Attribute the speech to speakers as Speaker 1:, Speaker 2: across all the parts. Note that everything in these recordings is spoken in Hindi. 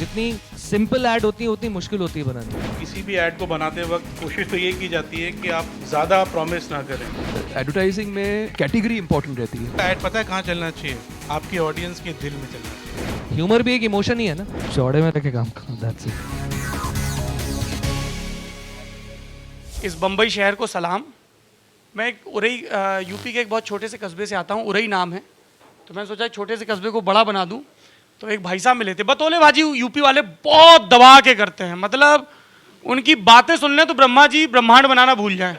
Speaker 1: जितनी सिंपल ऐड होती है उतनी मुश्किल होती है बनानी।
Speaker 2: किसी भी ऐड को बनाते वक्त कोशिश तो ये की जाती है कि आप ज़्यादा प्रॉमिस ना करें।
Speaker 3: एडवर्टाइजिंग में कैटेगरी इंपॉर्टेंट रहती है।
Speaker 2: ऐड पता है कहाँ चलना चाहिए? आपकी ऑडियंस के दिल में चलना चाहिए।
Speaker 1: ह्यूमर भी एक इमोशन ही है ना, चौड़े में रखे काम करो, दैट्स इट।
Speaker 4: इस बम्बई शहर को सलाम। मैं एक उरई यूपी के एक बहुत छोटे से कस्बे से आता हूँ, उरई नाम है। तो मैं सोचा छोटे से कस्बे को बड़ा बना दूँ। तो एक भाई साहब मिले थे, बतौलेबाजी यूपी वाले बहुत दबा के करते हैं, मतलब उनकी बातें सुन लें तो ब्रह्मा जी ब्रह्मांड बनाना भूल जाएं।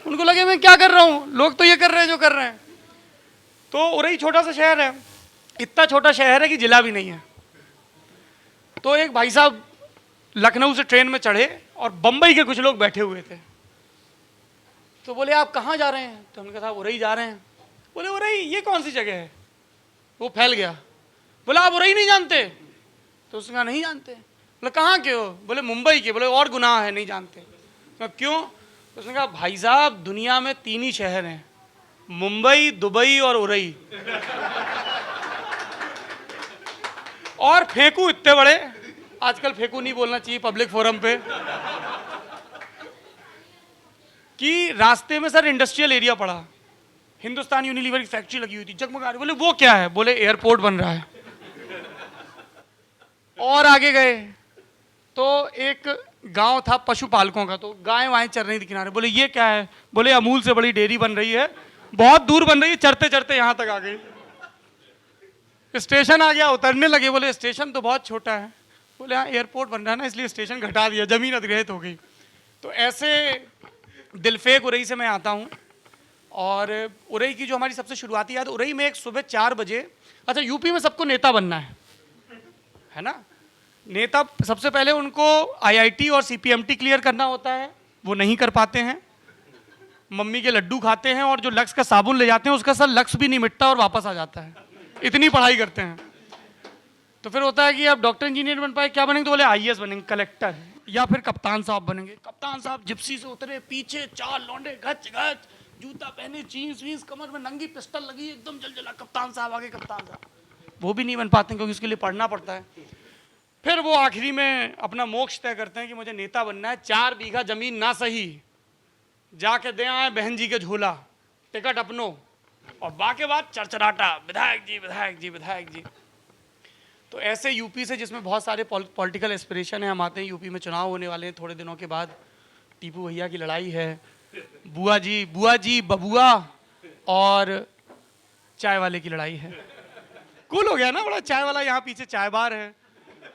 Speaker 4: उनको लगे मैं क्या कर रहा हूँ, लोग तो ये कर रहे हैं जो कर रहे हैं। तो उरई छोटा सा शहर है, इतना छोटा शहर है कि जिला भी नहीं है। तो एक भाई साहब लखनऊ से ट्रेन में चढ़े और बम्बई के कुछ लोग बैठे हुए थे। तो बोले आप कहाँ जा रहे हैं? तो हमने कहा उरई जा रहे हैं। बोले उरई ये कौन सी जगह है? वो फैल गया। बोला आप उरई नहीं जानते? तो उसने कहा नहीं जानते। बोले कहाँ के हो? बोले मुंबई के। बोले और गुनाह है नहीं जानते। तो क्यों? तो उसने कहा भाई साहब दुनिया में 3 ही शहर हैं, मुंबई, दुबई और उरई, और फेंकू इतने बड़े, आजकल फेंकू नहीं बोलना चाहिए पब्लिक फोरम पे, कि रास्ते में सर इंडस्ट्रियल एरिया पड़ा, हिंदुस्तान यूनिलीवर की फैक्ट्री लगी हुई थी, जगमगा रही। बोले वो क्या है? बोले एयरपोर्ट बन रहा है। और आगे गए तो एक गांव था पशुपालकों का, तो गाय वाएं चर रही थी किनारे। बोले ये क्या है? बोले अमूल से बड़ी डेयरी बन रही है, बहुत दूर बन रही है, चरते चरते यहां तक आ गई। स्टेशन आ गया, उतरने लगे। बोले स्टेशन तो बहुत छोटा है। बोले हाँ एयरपोर्ट बन रहा है ना, इसलिए स्टेशन घटा दिया, जमीन अधिग्रहित हो गई। तो ऐसे दिलफेक उरई से मैं आता हूँ। और उरई की जो हमारी सबसे शुरुआती याद, उरई में एक सुबह 4 बजे, अच्छा यूपी में सबको नेता बनना है ना? नेता सबसे पहले उनको आईआईटी और सीपीएमटी क्लियर करना होता है, वो नहीं कर पाते हैं। मम्मी के लड्डू खाते हैं और जो लक्स का साबुन ले जाते हैं उसका सर लक्स भी नहीं मिटता और वापस आ जाता है, इतनी पढ़ाई करते हैं। तो फिर होता है कि आप डॉक्टर इंजीनियर बन पाए, क्या बनेंगे? तो बोले आईएएस बनेंगे, कलेक्टर, या फिर कप्तान साहब बनेंगे। कप्तान साहब जिप्सी से उतरे, पीछे 4 लौंडे गच गच, जूता पहने, जीन्स वीन्स, कमर में नंगी पिस्टल लगी, एकदम जल जला, कप्तान साहब आगे, कप्तान साहब। वो भी नहीं बन पाते क्योंकि उसके लिए पढ़ना पड़ता है। फिर वो आखिरी में अपना मोक्ष तय करते हैं कि मुझे नेता बनना है। 4 बीघा जमीन ना सही, जाके दे आए बहन जी के झोला, टिकट अपनो, और बाके बाद चरचराटा, विधायक जी विधायक जी विधायक जी। तो ऐसे यूपी से, जिसमें बहुत सारे पॉलिटिकल एस्पिरेशन है, हम आते हैं। यूपी में चुनाव होने वाले हैं थोड़े दिनों के बाद, टीपू भैया की लड़ाई है, बुआ जी बबुआ और चाय वाले की लड़ाई है। कूल हो गया ना बड़ा, चाय वाला, यहाँ पीछे चाय बार है।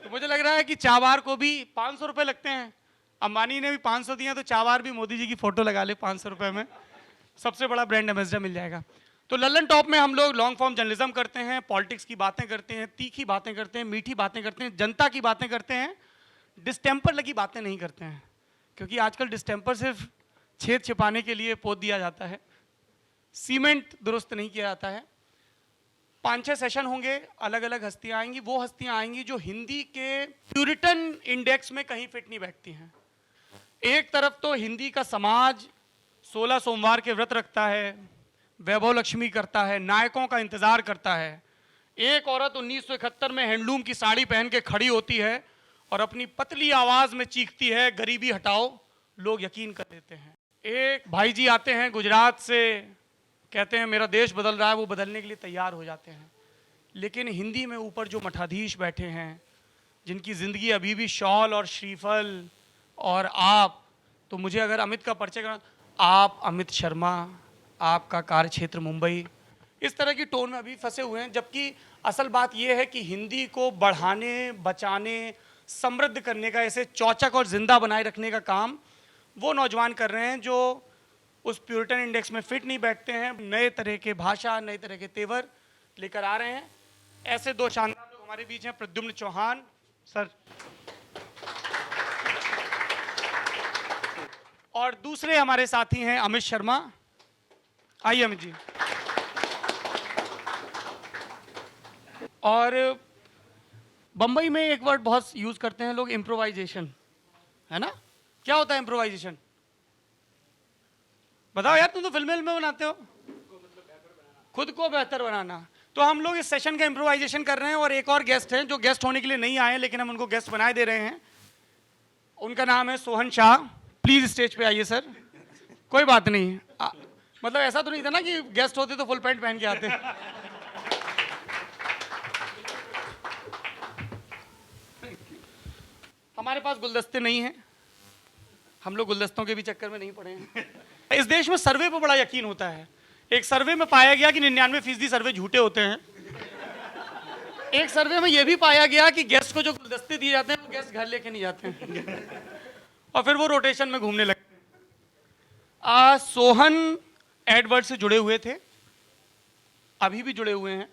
Speaker 4: तो मुझे लग रहा है कि चाय बार को भी 500 रुपये लगते हैं, अंबानी ने भी 500 दिए, तो चाय बार भी मोदी जी की फोटो लगा ले 500 रुपये में, सबसे बड़ा ब्रांड एम्बेसडर मिल जाएगा। तो लल्लन टॉप में हम लोग लॉन्ग फॉर्म जर्नलिज्म करते हैं, पॉलिटिक्स की बातें करते हैं, तीखी बातें करते हैं, मीठी बातें करते हैं, जनता की बातें करते हैं, डिस्टेम्पर लगी बातें नहीं करते हैं, क्योंकि आजकल डिस्टेम्पर सिर्फ छेद छिपाने के लिए पोत दिया जाता है, सीमेंट दुरुस्त नहीं किया जाता है। 5-6 सेशन होंगे, अलग अलग हस्तियां आएंगी। वो हस्तियां आएंगी जो हिंदी के प्यूरिटन इंडेक्स में कहीं फिट नहीं बैठती हैं। एक तरफ तो हिंदी का समाज 16 सोमवार के व्रत रखता है, वैभव लक्ष्मी करता है, नायकों का इंतजार करता है। एक औरत 1971 में हैंडलूम की साड़ी पहन के खड़ी होती है और अपनी पतली आवाज में चीखती है गरीबी हटाओ, लोग यकीन कर लेते हैं। एक भाई जी आते हैं गुजरात से, कहते हैं मेरा देश बदल रहा है, वो बदलने के लिए तैयार हो जाते हैं। लेकिन हिंदी में ऊपर जो मठाधीश बैठे हैं, जिनकी ज़िंदगी अभी भी शॉल और श्रीफल और आप, तो मुझे अगर अमित का परिचय करना, आप अमित शर्मा, आपका कार्य क्षेत्र मुंबई, इस तरह की टोन में अभी फंसे हुए हैं। जबकि असल बात यह है कि हिंदी को बढ़ाने, बचाने, समृद्ध करने का, ऐसे चौचक और जिंदा बनाए रखने का काम वो नौजवान कर रहे हैं जो उस प्यूरिटन इंडेक्स में फिट नहीं बैठते हैं। नए तरह के भाषा, नए तरह के तेवर लेकर आ रहे हैं। ऐसे 2 शानदार लोग हमारे बीच हैं। प्रद्युम्न चौहान सर, और दूसरे हमारे साथी हैं अमित शर्मा। आइए अमित जी। और बंबई में एक वर्ड बहुत यूज करते हैं लोग, इम्प्रोवाइजेशन, है ना? क्या होता है इम्प्रोवाइजेशन? बताओ यार, तुम तो फिल्में बनाते हो। खुद को बेहतर बनाना। तो हम लोग इस सेशन का इम्प्रोवाइजेशन कर रहे हैं और एक और गेस्ट हैं जो गेस्ट होने के लिए नहीं आए हैं, लेकिन हम उनको गेस्ट बनाए दे रहे हैं। उनका नाम है सोहन शाह। प्लीज स्टेज पे आइए सर। कोई बात नहीं, मतलब ऐसा तो नहीं था ना कि गेस्ट होते तो फुल पैंट पहन के आते। हमारे पास गुलदस्ते नहीं हैं, हम लोग गुलदस्तों के भी चक्कर में नहीं पड़े हैं। इस देश में सर्वे पर बड़ा यकीन होता है। एक सर्वे में पाया गया कि 99% सर्वे झूठे होते हैं। एक सर्वे में यह भी पाया गया कि गेस्ट को जो गुलदस्ते दिए जाते हैं वो गेस्ट घर लेके नहीं जाते हैं और फिर वो रोटेशन में घूमने लगते हैं। सोहन एडवर्ड से जुड़े हुए थे, अभी भी जुड़े हुए हैं।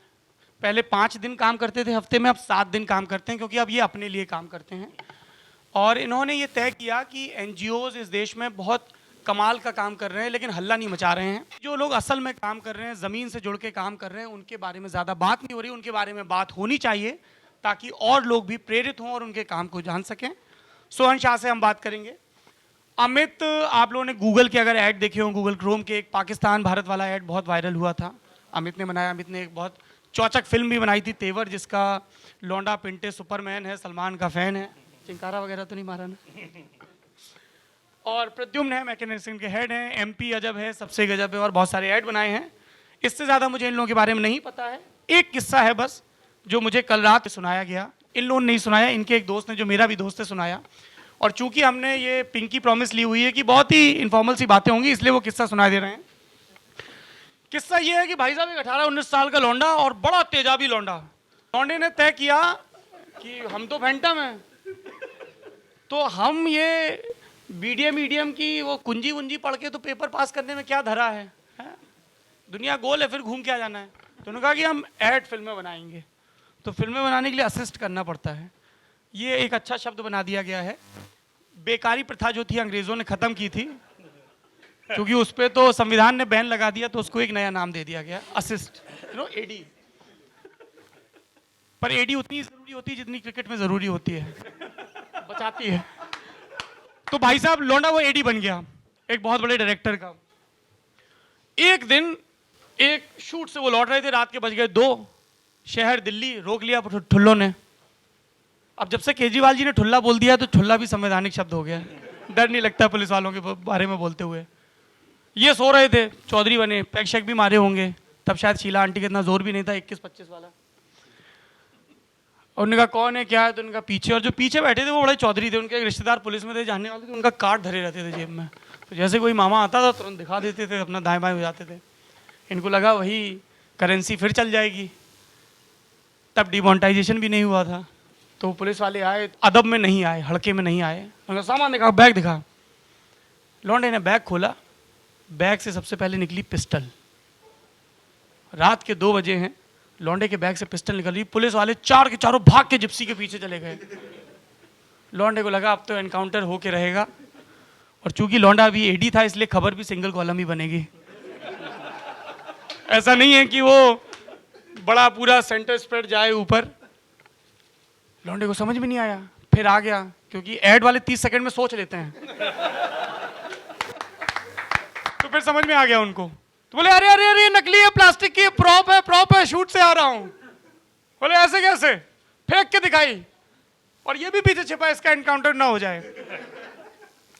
Speaker 4: पहले 5 दिन काम करते थे हफ्ते में, अब 7 दिन काम करते हैं, क्योंकि अब ये अपने लिए काम करते हैं। और इन्होंने ये तय किया कि एनजीओज इस देश में बहुत कमाल का काम कर रहे हैं, लेकिन हल्ला नहीं मचा रहे हैं। जो लोग असल में काम कर रहे हैं, ज़मीन से जुड़ के काम कर रहे हैं, उनके बारे में ज़्यादा बात नहीं हो रही। उनके बारे में बात होनी चाहिए ताकि और लोग भी प्रेरित हों और उनके काम को जान सकें। सोहन शाह से हम बात करेंगे। अमित, आप लोगों ने गूगल के अगर ऐड देखे हो, गूगल क्रोम के एक पाकिस्तान भारत वाला ऐड बहुत वायरल हुआ था, अमित ने बनाया। अमित ने एक बहुत चौचक फिल्म भी बनाई थी तेवर, जिसका लौंडा पिंटे सुपरमैन है, सलमान का फैन है। चिंकारा वगैरह तो नहीं मारा ना। और प्रद्युम्न है, मैकेनिज्म के हेड हैं। एमपी अजब है, सबसे गजब है, और बहुत सारे ऐड बनाए हैं। इससे ज़्यादा मुझे इन लोगों के बारे में नहीं पता है। एक किस्सा है बस जो मुझे कल रात सुनाया गया। इन लोगों ने नहीं सुनाया, इनके एक दोस्त ने, जो मेरा भी दोस्त है, सुनाया। और चूंकि हमने ये पिंकी प्रॉमिस ली हुई है कि बहुत ही इनफॉर्मल सी बातें होंगी, इसलिए वो किस्सा सुना दे रहे हैं। किस्सा ये है कि भाई साहब एक 18-19 साल का लौंडा, और बड़ा तेजाबी लौंडा। लौंडे ने तय किया कि हम तो फैंटम हैं, तो हम ये बीडीएम की वो कुंजी वुंजी पढ़ के तो पेपर पास करने में क्या धरा है? दुनिया गोल है, फिर घूम के आ जाना है। तो उन्होंने कहा कि हम ऐड फिल्में बनाएंगे। तो फिल्में बनाने के लिए असिस्ट करना पड़ता है। ये एक अच्छा शब्द बना दिया गया है। बेकारी प्रथा जो थी अंग्रेजों ने खत्म की थी, क्योंकि उस पर तो संविधान ने बैन लगा दिया, तो उसको एक नया नाम दे दिया गया, असिस्ट, एडी। पर एडी उतनी जरूरी होती है जितनी क्रिकेट में जरूरी होती है, बचाती है। तो भाई साहब लौंडा वो एडी बन गया, एक बहुत बड़े डायरेक्टर का। एक दिन एक शूट से वो लौट रहे थे, रात के बज गए 2, शहर दिल्ली, रोक लिया ठुल्लों ने। अब जब से केजरीवाल जी ने ठुल्ला बोल दिया तो ठुल्ला भी संवैधानिक शब्द हो गया, डर नहीं लगता पुलिस वालों के बारे में बोलते हुए। ये सो रहे थे, चौधरी बने, पैक शैक भी मारे होंगे, तब शायद शीला आंटी का इतना जोर भी नहीं था 21-25 वाला। और उन्होंने कहा कौन है क्या है, तो उनका पीछे, और जो पीछे बैठे थे वो बड़े चौधरी थे, उनके एक रिश्तेदार पुलिस में थे, जानने वाले थे, उनका कार्ड धरे रहते थे जेब में। तो जैसे कोई मामा आता था तुरंत दिखा देते थे, अपना दाएं बाएं हो जाते थे। इनको लगा वही करेंसी फिर चल जाएगी, तब डिमोनेटाइजेशन भी नहीं हुआ था। तो पुलिस वाले आए, अदब में नहीं आए, हड़के में नहीं आए। उन्होंने सामान दिखा, बैग दिखा। लौंडे ने बैग खोला, बैग से सबसे पहले निकली पिस्टल। रात के 2 बजे हैं, लौंडे के बैग से पिस्टल निकल रही। पुलिस वाले 4 के चारों भाग के जिप्सी के पीछे चले गए। लौंडे को लगा अब तो एनकाउंटर होके रहेगा, और चूंकि लौंडा अभी एडी था इसलिए खबर भी सिंगल कॉलम ही बनेगी। ऐसा नहीं है कि वो बड़ा पूरा सेंटर स्प्रेड जाए ऊपर। लौंडे को समझ में नहीं आया, फिर आ गया, क्योंकि ऐड वाले 30 सेकंड में सोच लेते हैं। तो फिर समझ में आ गया उनको। तो बोले अरे अरे अरे नकली है, प्लास्टिक की प्रॉप है, शूट से आ रहा हूं। बोले ऐसे कैसे? फेंक के दिखाई, और ये भी पीछे छिपा, इसका एनकाउंटर ना हो जाए।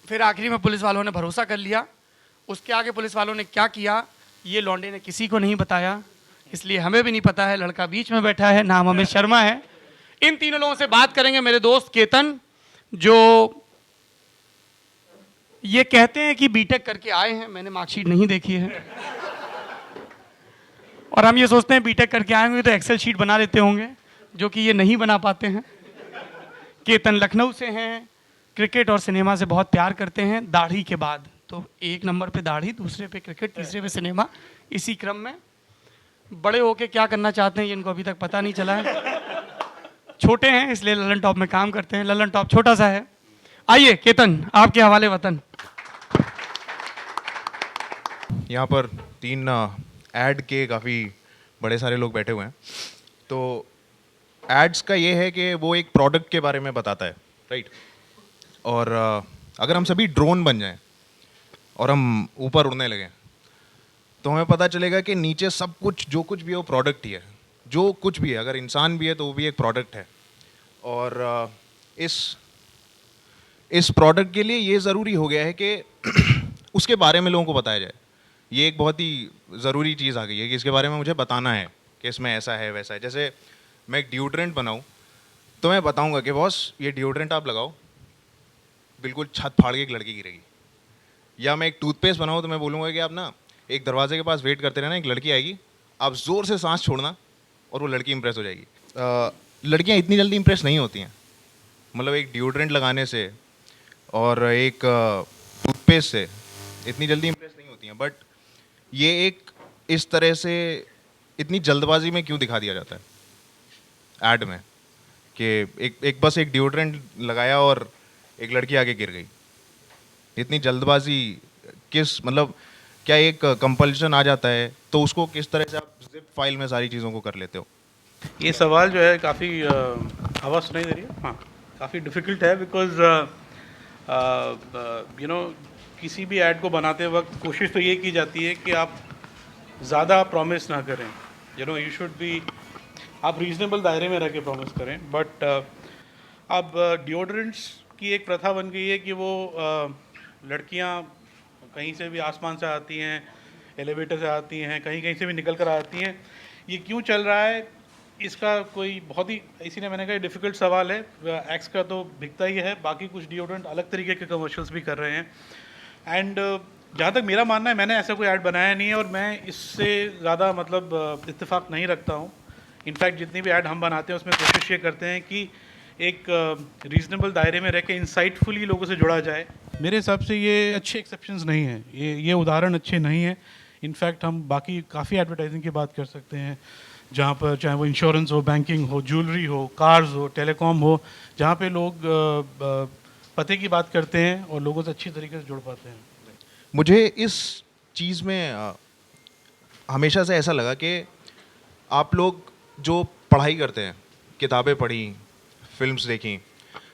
Speaker 4: फिर आखिरी में पुलिस वालों ने भरोसा कर लिया। उसके आगे पुलिस वालों ने क्या किया ये लौंडे ने किसी को नहीं बताया, इसलिए हमें भी नहीं पता है। लड़का बीच में बैठा है, नाम अमित शर्मा है। इन तीनों लोगों से बात करेंगे। मेरे दोस्त केतन, जो ये कहते हैं कि बीटेक करके आए हैं, मैंने मार्कशीट नहीं देखी है, और हम ये सोचते हैं बीटेक करके आए होंगे तो एक्सेल शीट बना लेते होंगे, जो कि ये नहीं बना पाते हैं। केतन लखनऊ से हैं, क्रिकेट और सिनेमा से बहुत प्यार करते हैं, दाढ़ी के बाद। तो 1 नंबर पे दाढ़ी, दूसरे पे क्रिकेट, तीसरे पे सिनेमा, इसी क्रम में। बड़े होके क्या करना चाहते हैं ये इनको अभी तक पता नहीं चला है। छोटे हैं इसलिए ललन टॉप में काम करते हैं। ललन टॉप छोटा सा है। आइए केतन, आपके हवाले वतन।
Speaker 5: यहाँ पर 3 ऐड के काफ़ी बड़े सारे लोग बैठे हुए हैं। तो एड्स का ये है कि वो एक प्रोडक्ट के बारे में बताता है, राइट? और अगर हम सभी ड्रोन बन जाएं और हम ऊपर उड़ने लगें, तो हमें पता चलेगा कि नीचे सब कुछ, जो कुछ भी वो प्रोडक्ट ही है, जो कुछ भी है, अगर इंसान भी है तो वो भी एक प्रोडक्ट है। और इस प्रोडक्ट के लिए ये ज़रूरी हो गया है कि उसके बारे में लोगों को बताया जाए। ये एक बहुत ही ज़रूरी चीज़ आ गई है कि इसके बारे में मुझे बताना है कि इसमें ऐसा है वैसा है। जैसे मैं एक डिओड्रेंट बनाऊँ तो मैं बताऊँगा कि बॉस ये डिओड्रेंट आप लगाओ, बिल्कुल छत फाड़ के एक लड़की गिरेगी। या मैं एक टूथपेस्ट बनाऊँ तो मैं बोलूँगा कि आप ना एक दरवाजे के पास वेट करते रहना, एक लड़की आएगी, आप ज़ोर से सांस छोड़ना और वो लड़की इंप्रेस हो जाएगी। लड़कियाँ इतनी जल्दी इंप्रेस नहीं होती हैं। मतलब एक डिओड्रेंट लगाने से और एक टूथपेस्ट से इतनी जल्दी इंप्रेस नहीं होती हैं। बट ये एक इस तरह से इतनी जल्दबाजी में क्यों दिखा दिया जाता है ऐड में कि एक बस एक डिओड्रेंट लगाया और एक लड़की आगे गिर गई। इतनी जल्दबाजी किस, मतलब क्या एक कंपल्शन आ जाता है तो उसको किस तरह से आप जिप फाइल में सारी चीज़ों को कर लेते हो?
Speaker 2: ये सवाल जो है काफ़ी आवाज़ सुनाई दे रही है? हाँ, काफ़ी डिफ़िकल्ट है बिकॉज यू नो किसी भी ऐड को बनाते वक्त कोशिश तो ये की जाती है कि आप ज़्यादा प्रॉमिस ना करें। यू शुड बी, आप रीजनेबल दायरे में रह के प्रॉमिस करें। बट अब डिओड्रेंट्स की एक प्रथा बन गई है कि वो लड़कियां कहीं से भी आसमान से आती हैं, एलिवेटर से आती हैं, कहीं कहीं से भी निकल कर आती हैं। ये क्यों चल रहा है, इसका कोई बहुत ही, इसीलिए मैंने कहा डिफ़िकल्ट सवाल है। एक्स का तो बिकता ही है, बाकी कुछ डिओड्रेंट अलग तरीके के कमर्शियल्स भी कर रहे हैं। एंड जहाँ तक मेरा मानना है, मैंने ऐसा कोई ऐड बनाया नहीं है और मैं इससे ज़्यादा मतलब इत्तेफाक नहीं रखता हूँ। इनफैक्ट जितनी भी ऐड हम बनाते हैं उसमें कोशिश ये करते हैं कि एक रीजनेबल दायरे में रह के इंसाइटफुली लोगों से जुड़ा जाए। मेरे हिसाब से ये अच्छे एक्सेप्शंस नहीं हैं, ये उदाहरण अच्छे नहीं हैं। इनफैक्ट हम बाकी काफ़ी एडवर्टाइजिंग की बात कर सकते हैं जहाँ पर चाहे वो इंश्योरेंस हो, बैंकिंग हो, ज्वेलरी हो, कार्स हो, टेलीकॉम हो, जहाँ पे लोग पते की बात करते हैं और लोगों से अच्छी तरीके से जुड़ पाते हैं।
Speaker 5: मुझे इस चीज़ में हमेशा से ऐसा लगा कि आप लोग जो पढ़ाई करते हैं, किताबें पढ़ी, फिल्म्स देखी,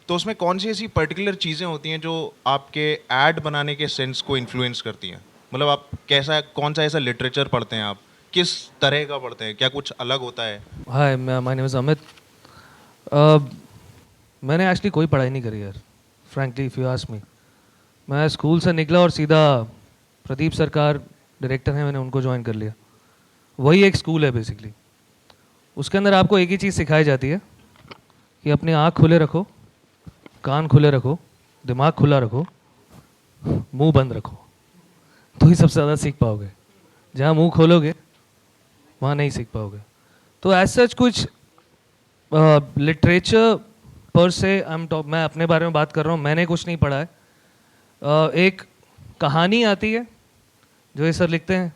Speaker 5: तो उसमें कौन सी ऐसी पर्टिकुलर चीज़ें होती हैं जो आपके ऐड बनाने के सेंस को इन्फ्लुएंस करती हैं? मतलब आप कैसा, कौन सा ऐसा लिटरेचर पढ़ते हैं, आप किस तरह का पढ़ते हैं, क्या कुछ अलग होता है?
Speaker 1: हाय, माय नेम इज़ अमित। मैंने एक्चुअली कोई पढ़ाई नहीं करी यार, frankly if you ask me. मैं स्कूल से निकला और सीधा प्रदीप सरकार डायरेक्टर हैं, मैंने उनको ज्वाइन कर लिया। वही एक स्कूल है बेसिकली। उसके अंदर आपको एक ही चीज़ सिखाई जाती है कि अपनी आँख खुले रखो, कान खुले रखो, दिमाग खुला रखो, मुंह बंद रखो, तो ही सबसे ज़्यादा सीख पाओगे। जहाँ मुंह खोलोगे वहाँ नहीं सीख पाओगे। तो एज सच कुछ लिटरेचर पर से मैं अपने बारे में बात कर रहा हूँ, मैंने कुछ नहीं पढ़ा है। एक कहानी आती है जो ये सर लिखते हैं,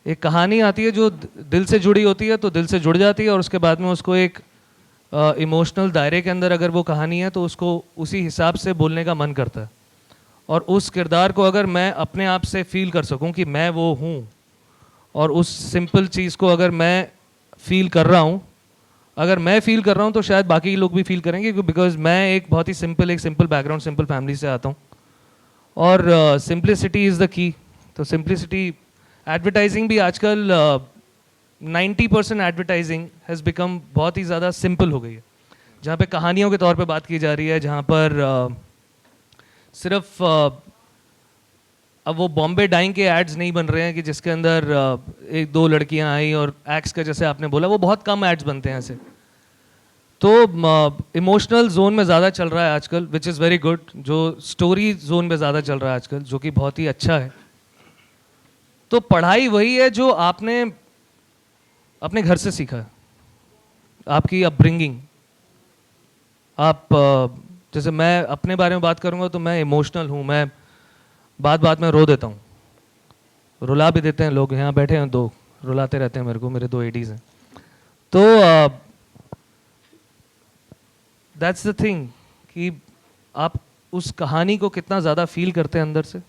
Speaker 1: एक कहानी आती है जो दिल से जुड़ी होती है, तो दिल से जुड़ जाती है और उसके बाद में उसको एक इमोशनल दायरे के अंदर अगर वो कहानी है तो उसको उसी हिसाब से बोलने का मन करता है। और उस किरदार को अगर मैं अपने आप से फील कर सकूं कि मैं वो हूं, और उस सिंपल चीज़ को अगर मैं फील कर रहा हूं, अगर मैं फील कर रहा हूं तो शायद बाकी लोग भी फील करेंगे, बिकॉज मैं एक बहुत ही सिंपल बैकग्राउंड, सिंपल फैमिली से आता हूं और सिंप्लिसिटी इज़ द की। तो सिंप्लिसिटी, एडवर्टाइजिंग भी आजकल 90% एडवर्टाइजिंग हैज़ बिकम बहुत ही ज़्यादा सिंपल हो गई है, जहाँ पे कहानियों के तौर पे बात की जा रही है, जहाँ पर सिर्फ अब वो बॉम्बे डाइंग के एड्स नहीं बन रहे हैं कि जिसके अंदर एक दो लड़कियां आई और एक्स का, जैसे आपने बोला, वो बहुत कम एड्स बनते हैं ऐसे। तो इमोशनल जोन में ज़्यादा चल रहा है आजकल, विच इज़ वेरी गुड। जो स्टोरी जोन में ज़्यादा चल रहा है आजकल, जो कि बहुत ही अच्छा है। तो पढ़ाई वही है जो आपने अपने घर से सीखा है, आपकी अपब्रिंगिंग। आप जैसे मैं अपने बारे में बात करूंगा तो मैं इमोशनल हूँ, मैं बात बात में रो देता हूँ, रुला भी देते हैं लोग। यहाँ बैठे हैं दो, रुलाते रहते हैं मेरे को, मेरे दो एडीज़ हैं। तो दैट्स द थिंग कि आप उस कहानी को कितना ज़्यादा फील करते हैं अंदर से,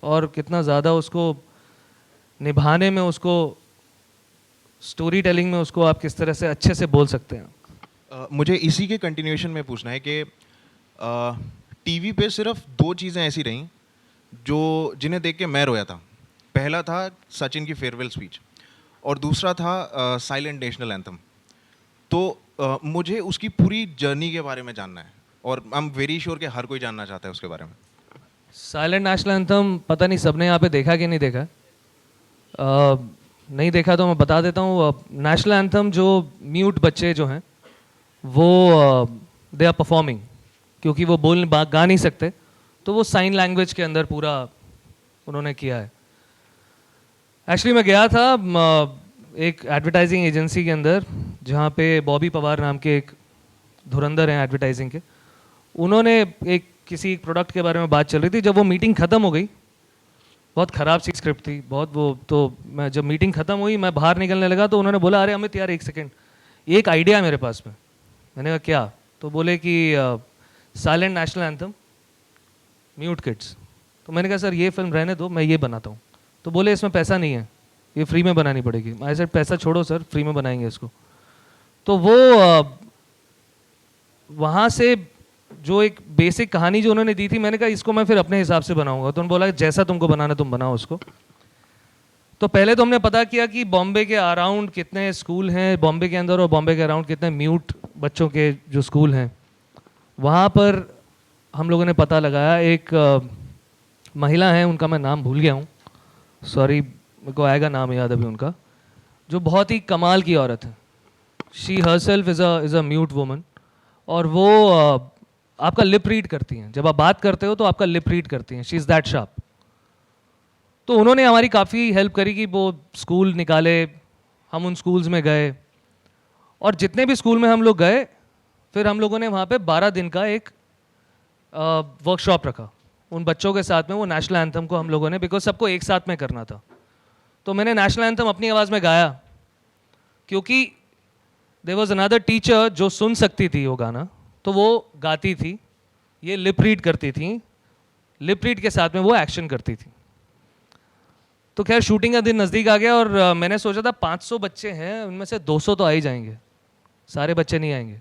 Speaker 1: और कितना ज़्यादा उसको निभाने में, उसको स्टोरी टेलिंग में उसको आप किस तरह से अच्छे से बोल सकते हैं।
Speaker 5: मुझे इसी के कंटिन्यूएशन में पूछना है कि टीवी पे सिर्फ दो चीज़ें ऐसी रहीं जो जिन्हें देख के मैं रोया था। पहला था सचिन की फेयरवेल स्पीच, और दूसरा था साइलेंट नेशनल एंथम। तो मुझे उसकी पूरी जर्नी के बारे में जानना है और आई एम वेरी श्योर कि हर कोई जानना चाहता है उसके बारे में।
Speaker 1: साइलेंट नेशनल एंथम पता नहीं सबने यहाँ पे देखा कि नहीं देखा। नहीं देखा तो मैं बता देता हूँ। नेशनल एंथम जो म्यूट बच्चे जो हैं वो दे आर परफॉर्मिंग, क्योंकि वो गा नहीं सकते, तो वो साइन लैंग्वेज के अंदर पूरा उन्होंने किया है। एक्चुअली मैं गया था एक एडवर्टाइजिंग एजेंसी के अंदर, जहाँ पे बॉबी पवार नाम के एक धुरंधर हैं एडवर्टाइजिंग के। उन्होंने एक किसी प्रोडक्ट के बारे में बात चल रही थी। जब वो मीटिंग ख़त्म हो गई, बहुत ख़राब सी स्क्रिप्ट थी बहुत वो, तो मैं जब मीटिंग ख़त्म हुई मैं बाहर निकलने लगा तो उन्होंने बोला, अरे अमित यार एक सेकेंड, एक आइडिया है मेरे पास में। मैंने कहा क्या? तो बोले कि silent national anthem mute kids. तो मैंने कहा सर ये फिल्म रहने दो, मैं ये बनाता हूँ। तो बोले इसमें पैसा नहीं है, ये फ्री में बनानी पड़ेगी। मैं सर पैसा छोड़ो सर, फ्री में बनाएंगे इसको। तो वो वहाँ से जो एक बेसिक कहानी जो उन्होंने दी थी, मैंने कहा इसको मैं फिर अपने हिसाब से बनाऊंगा। तो उन्होंने बोला जैसा तुमको बनाना तुम बनाओ उसको। तो पहले तो हमने पता किया कि बॉम्बे के अराउंड कितने स्कूल हैं, बॉम्बे के अंदर और बॉम्बे के अराउंड कितने म्यूट बच्चों के जो स्कूल हैं। वहाँ पर हम लोगों ने पता लगाया, एक महिला हैं, उनका मैं नाम भूल गया हूँ, सॉरी, मेरे को आएगा नाम याद अभी उनका, जो बहुत ही कमाल की औरत है। She herself is a mute woman, और वो आपका लिप रीड करती हैं। जब आप बात करते हो तो आपका लिप रीड करती हैं। She is that sharp. तो उन्होंने हमारी काफ़ी हेल्प करी कि वो स्कूल निकाले, हम उन स्कूल्स में गए, और जितने भी स्कूल में हम लोग गए, फिर हम लोगों ने वहाँ पे 12 दिन का एक वर्कशॉप रखा उन बच्चों के साथ में। वो नेशनल एंथम को हम लोगों ने, बिकॉज सबको एक साथ में करना था, तो मैंने नेशनल एंथम अपनी आवाज़ में गाया, क्योंकि देयर वाज अनदर टीचर जो सुन सकती थी वो गाना, तो वो गाती थी, ये लिप रीड करती थी, लिप रीड के साथ में वो एक्शन करती थी। तो खैर शूटिंग का दिन नज़दीक आ गया, और मैंने सोचा था 500 बच्चे हैं, उनमें से 200 तो आ ही जाएंगे, सारे बच्चे नहीं आएंगे।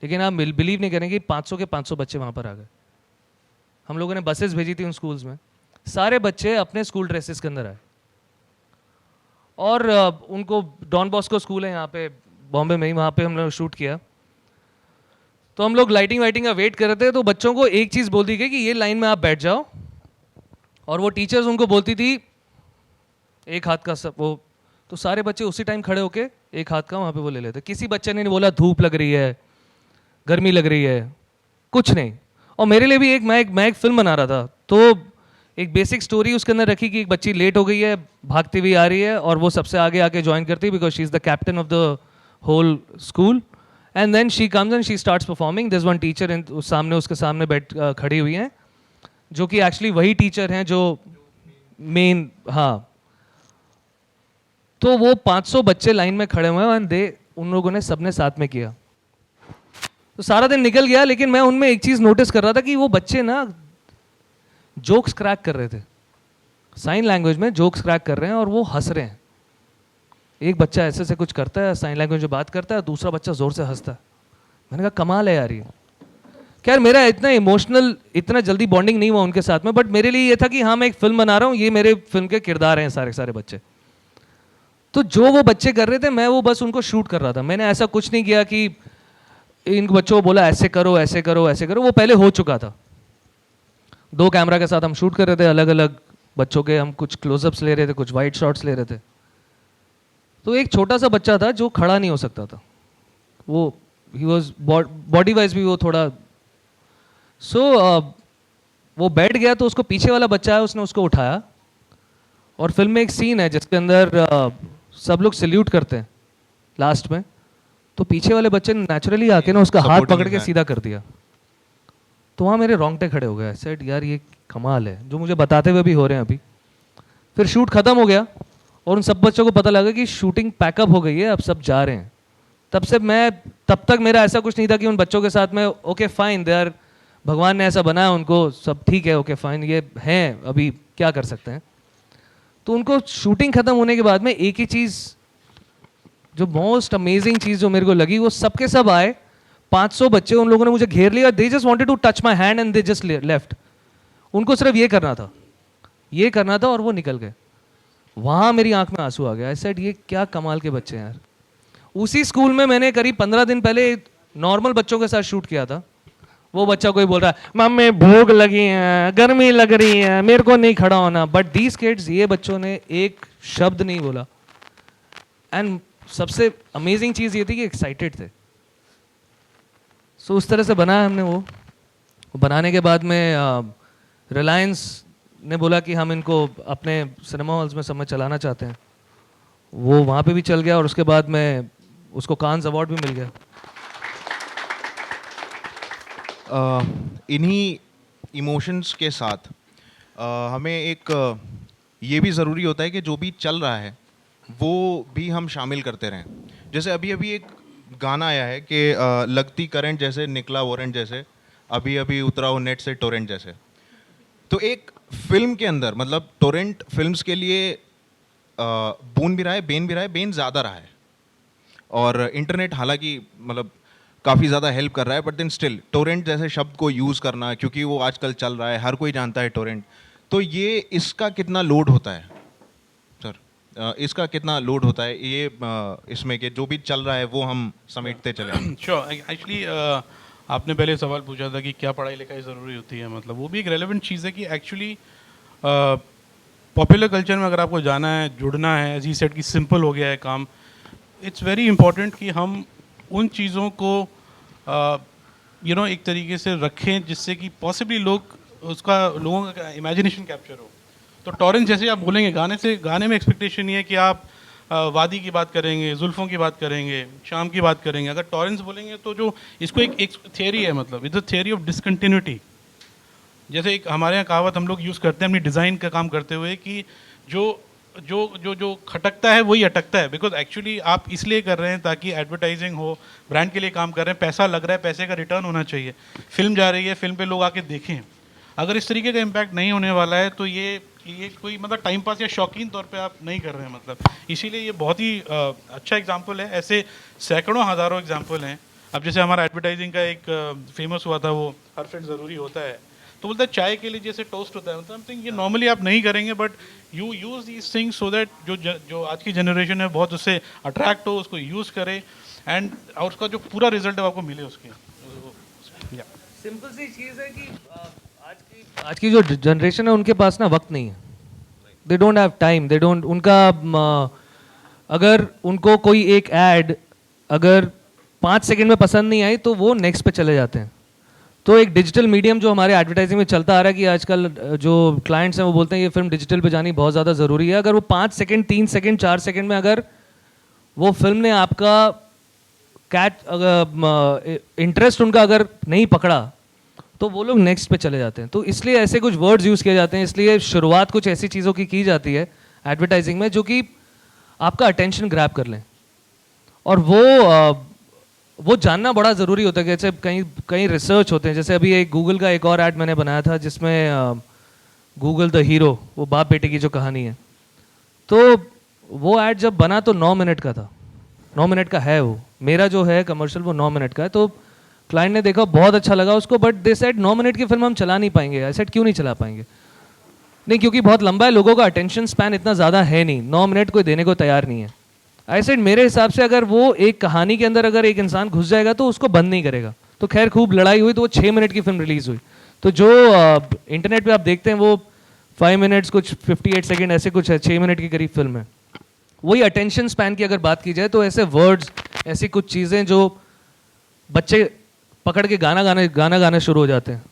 Speaker 1: लेकिन आप बिलीव नहीं करेंगे, 500 के 500 बच्चे वहाँ पर आ गए। हम लोगों ने बसेस भेजी थी उन स्कूल्स में, सारे बच्चे अपने स्कूल ड्रेसेस के अंदर आए, और उनको डॉन बॉस्को स्कूल है यहाँ पे बॉम्बे में ही, वहाँ पे हम लोग शूट किया। तो हम लोग लाइटिंग वाइटिंग का वेट कर रहे थे, तो बच्चों को एक चीज़ बोल दी गई कि ये लाइन में आप बैठ जाओ, और वो टीचर्स उनको बोलती थी एक हाथ का सब वो, तो सारे बच्चे उसी टाइम खड़े होके एक हाथ का वहाँ पे वो ले लेते। किसी बच्चे ने नहीं बोला धूप लग रही है, गर्मी लग रही है, कुछ नहीं। और मेरे लिए भी मैं एक फिल्म बना रहा था, तो एक बेसिक स्टोरी उसके अंदर रखी कि एक बच्ची लेट हो गई है, भागती हुई आ रही है, और वो सबसे आगे आके ज्वाइन करती है because she is the captain of the whole school, and then she comes and she starts performing. This one teacher सामने, उसके सामने बैठ खड़ी हुई हैं, जो कि एक्चुअली वही टीचर हैं जो मेन, हाँ। तो वो 500 बच्चे लाइन में खड़े हुए हैं, एंड उन लोगों ने सबने साथ में किया। तो सारा दिन निकल गया, लेकिन मैं उनमें एक चीज़ नोटिस कर रहा था कि वो बच्चे ना जोक्स क्रैक कर रहे थे, साइन लैंग्वेज में जोक्स क्रैक कर रहे हैं, और वो हंस रहे हैं। एक बच्चा ऐसे से कुछ करता है, साइन लैंग्वेज में बात करता है, दूसरा बच्चा जोर से हंसता है। मैंने कहा कमाल है यार ये। खैर मेरा इतना इमोशनल, इतना जल्दी बॉन्डिंग नहीं हुआ उनके साथ में, बट मेरे लिए ये था कि हाँ मैं एक फिल्म बना रहा हूँ, ये मेरे फिल्म के किरदार हैं सारे सारे बच्चे। तो जो वो बच्चे कर रहे थे, मैं वो बस उनको शूट कर रहा था। मैंने ऐसा कुछ नहीं किया कि इन बच्चों को बोला ऐसे करो ऐसे करो ऐसे करो, वो पहले हो चुका था। 2 कैमरा के साथ हम शूट कर रहे थे, अलग अलग बच्चों के हम कुछ क्लोजअप्स ले रहे थे, कुछ वाइड शॉट्स ले रहे थे। तो एक छोटा सा बच्चा था जो खड़ा नहीं हो सकता था, वो ही वॉज बॉडी वाइज भी वो थोड़ा वो बैठ गया, तो उसको पीछे वाला बच्चा है, उसने उसको उठाया, और फिल्म में एक सीन है जिसके अंदर सब लोग सल्यूट करते हैं लास्ट में, तो पीछे वाले बच्चे ने नेचुरली आके ना उसका हाथ पकड़ के सीधा कर दिया। तो वहाँ मेरे रोंगटे खड़े हो गए, सेट यार ये कमाल है, जो मुझे बताते हुए भी हो रहे हैं अभी। फिर शूट खत्म हो गया, और उन सब बच्चों को पता लगा कि शूटिंग पैकअप हो गई है, अब सब जा रहे हैं। तब तक मेरा ऐसा कुछ नहीं था कि उन बच्चों के साथ में ओके फाइन, दे आर, भगवान ने ऐसा बनाया उनको, सब ठीक है, ओके फाइन, ये हैं, अभी क्या कर सकते हैं। तो उनको शूटिंग खत्म होने के बाद में एक ही चीज़, जो मोस्ट अमेजिंग चीज़ जो मेरे को लगी, वो सबके सब आए, 500 बच्चे, उन लोगों ने मुझे घेर लिया, they just wanted to touch my hand and they just left. उनको सिर्फ ये करना था, और वो निकल गए। वहाँ मेरी आंख में आंसू आ गया। आई सेड ये क्या कमाल के बच्चे हैं यार। उसी स्कूल में मैंने करीब 15 दिन पहले नॉर्मल बच्चों के साथ शूट किया था। वो बच्चा कोई बोल रहा है मम्मी भूख लगी है, गर्मी लग रही है, मेरे को नहीं खड़ा होना, बट दीज किड्स, ये बच्चों ने एक शब्द नहीं बोला। एंड सबसे अमेजिंग चीज़ ये थी कि एक्साइटेड थे। सो उस तरह से बनाया हमने वो बनाने के बाद में रिलायंस ने बोला कि हम इनको अपने सिनेमा हॉल्स में सब में चलाना चाहते हैं। वो वहाँ पे भी चल गया और उसके बाद में उसको कान्स अवार्ड भी मिल गया।
Speaker 5: इन्हीं इमोशंस के साथ हमें एक ये भी ज़रूरी होता है कि जो भी चल रहा है वो भी हम शामिल करते रहें। जैसे अभी अभी एक गाना आया है कि लगती करंट जैसे निकला वारंट जैसे, अभी अभी उतरा हो नेट से टोरेंट जैसे। तो एक फिल्म के अंदर मतलब टोरेंट फिल्म्स के लिए बून भी रहा है, बेन भी रहा है, बेन ज़्यादा रहा है। और इंटरनेट हालांकि मतलब काफ़ी ज़्यादा हेल्प कर रहा है, बट देन स्टिल टोरेंट जैसे शब्द को यूज़ करना, क्योंकि वो आजकल चल रहा है, हर कोई जानता है टोरेंट। तो ये इसका कितना लोड होता है सर? इसका कितना लोड होता है ये इसमें कि जो भी चल रहा है वो हम समेटते चले?
Speaker 2: श्योर, एक्चुअली आपने पहले सवाल पूछा था कि क्या पढ़ाई लिखाई ज़रूरी होती है, मतलब वो भी एक रेलेवेंट चीज़ है कि एक्चुअली पॉपुलर कल्चर में अगर आपको जाना है, जुड़ना है, एज ही सेड कि सिंपल हो गया है काम, इट्स वेरी इंपॉर्टेंट कि हम उन चीज़ों को एक तरीके से रखें जिससे कि पॉसिबली लोगों का इमेजिनेशन कैप्चर हो। तो टॉरेंट जैसे आप बोलेंगे, गाने में एक्सपेक्टेशन ये है कि आप वादी की बात करेंगे, जुल्फ़ों की बात करेंगे, शाम की बात करेंगे। अगर टॉरेंट्स बोलेंगे तो जो इसको एक थियरी है, मतलब it's a theory of discontinuity. जैसे एक हमारे यहाँ कहावत हम लोग यूज़ करते हैं अपनी डिज़ाइन का काम करते हुए कि जो खटकता है वही अटकता है। बिकॉज एक्चुअली आप इसलिए कर रहे हैं ताकि एडवर्टाइजिंग हो, ब्रांड के लिए काम कर रहे हैं, पैसा लग रहा है, पैसे का रिटर्न होना चाहिए, फिल्म जा रही है, फिल्म पे लोग आके देखें। अगर इस तरीके का इम्पैक्ट नहीं होने वाला है तो ये कोई मतलब टाइम पास या शौकीन तौर पे आप नहीं कर रहे हैं, मतलब इसीलिए ये बहुत ही अच्छा एग्जाम्पल है। ऐसे सैकड़ों हज़ारों एग्जाम्पल हैं। अब जैसे हमारा एडवर्टाइजिंग का एक फेमस हुआ था, वो हर फ्रेंड ज़रूरी होता है, तो बोलता है चाय के लिए जैसे टोस्ट होता है, मतलब ये नॉर्मली आप नहीं करेंगे, but you use these things so that जो आज की जनरेशन है बहुत उससे अट्रैक्ट हो, उसको यूज़ करे, एंड और उसका जो पूरा रिजल्ट है आपको मिले उसके।
Speaker 1: सिंपल सी चीज़ है कि आज की जो जनरेशन है उनके पास ना वक्त नहीं है। They don't have time, they don't, उनका अगर उनको कोई एक ऐड अगर 5 सेकंड में पसंद नहीं आई तो वो नेक्स्ट पे चले जाते हैं। तो एक डिजिटल मीडियम जो हमारे एडवर्टाइजिंग में चलता आ रहा है कि आजकल जो क्लाइंट्स हैं वो बोलते हैं ये फिल्म डिजिटल पे जानी बहुत ज़्यादा ज़रूरी है। अगर वो 5 सेकंड, 3 सेकंड, 4 सेकंड में अगर वो फिल्म ने आपका इंटरेस्ट उनका अगर नहीं पकड़ा तो वो लोग नेक्स्ट पे चले जाते हैं। तो इसलिए ऐसे कुछ वर्ड्स यूज़ किए जाते हैं, इसलिए शुरुआत कुछ ऐसी चीज़ों की जाती है एडवर्टाइजिंग में जो कि आपका अटेंशन ग्रैब कर लें। और वो जानना बड़ा ज़रूरी होता है कि जैसे कहीं रिसर्च होते हैं। जैसे अभी एक गूगल का एक और ऐड मैंने बनाया था जिसमें गूगल द हीरो, वो बाप बेटे की जो कहानी है, तो वो ऐड जब बना तो 9 मिनट का था। 9 मिनट का है वो, मेरा जो है कमर्शियल वो 9 मिनट का है। तो क्लाइंट ने देखा, बहुत अच्छा लगा उसको, बट दे सेड 9 मिनट की फिल्म हम चला नहीं पाएंगे। आई सेड क्यों नहीं चला पाएंगे? नहीं, क्योंकि बहुत लंबा है, लोगों का अटेंशन स्पैन इतना ज़्यादा है नहीं, 9 मिनट कोई देने को तैयार नहीं है। आई सेड मेरे हिसाब से अगर वो एक कहानी के अंदर अगर एक इंसान घुस जाएगा तो उसको बंद नहीं करेगा। तो खैर खूब लड़ाई हुई, तो वो 6 मिनट की फिल्म रिलीज़ हुई। तो जो इंटरनेट पे आप देखते हैं वो 5 मिनट्स कुछ 58 सेकेंड ऐसे कुछ है, 6 मिनट की करीब फिल्म है। वही अटेंशन स्पैन की अगर बात की जाए तो ऐसे वर्ड्स, ऐसी कुछ चीज़ें जो बच्चे पकड़ के गाना गाना शुरू हो जाते हैं,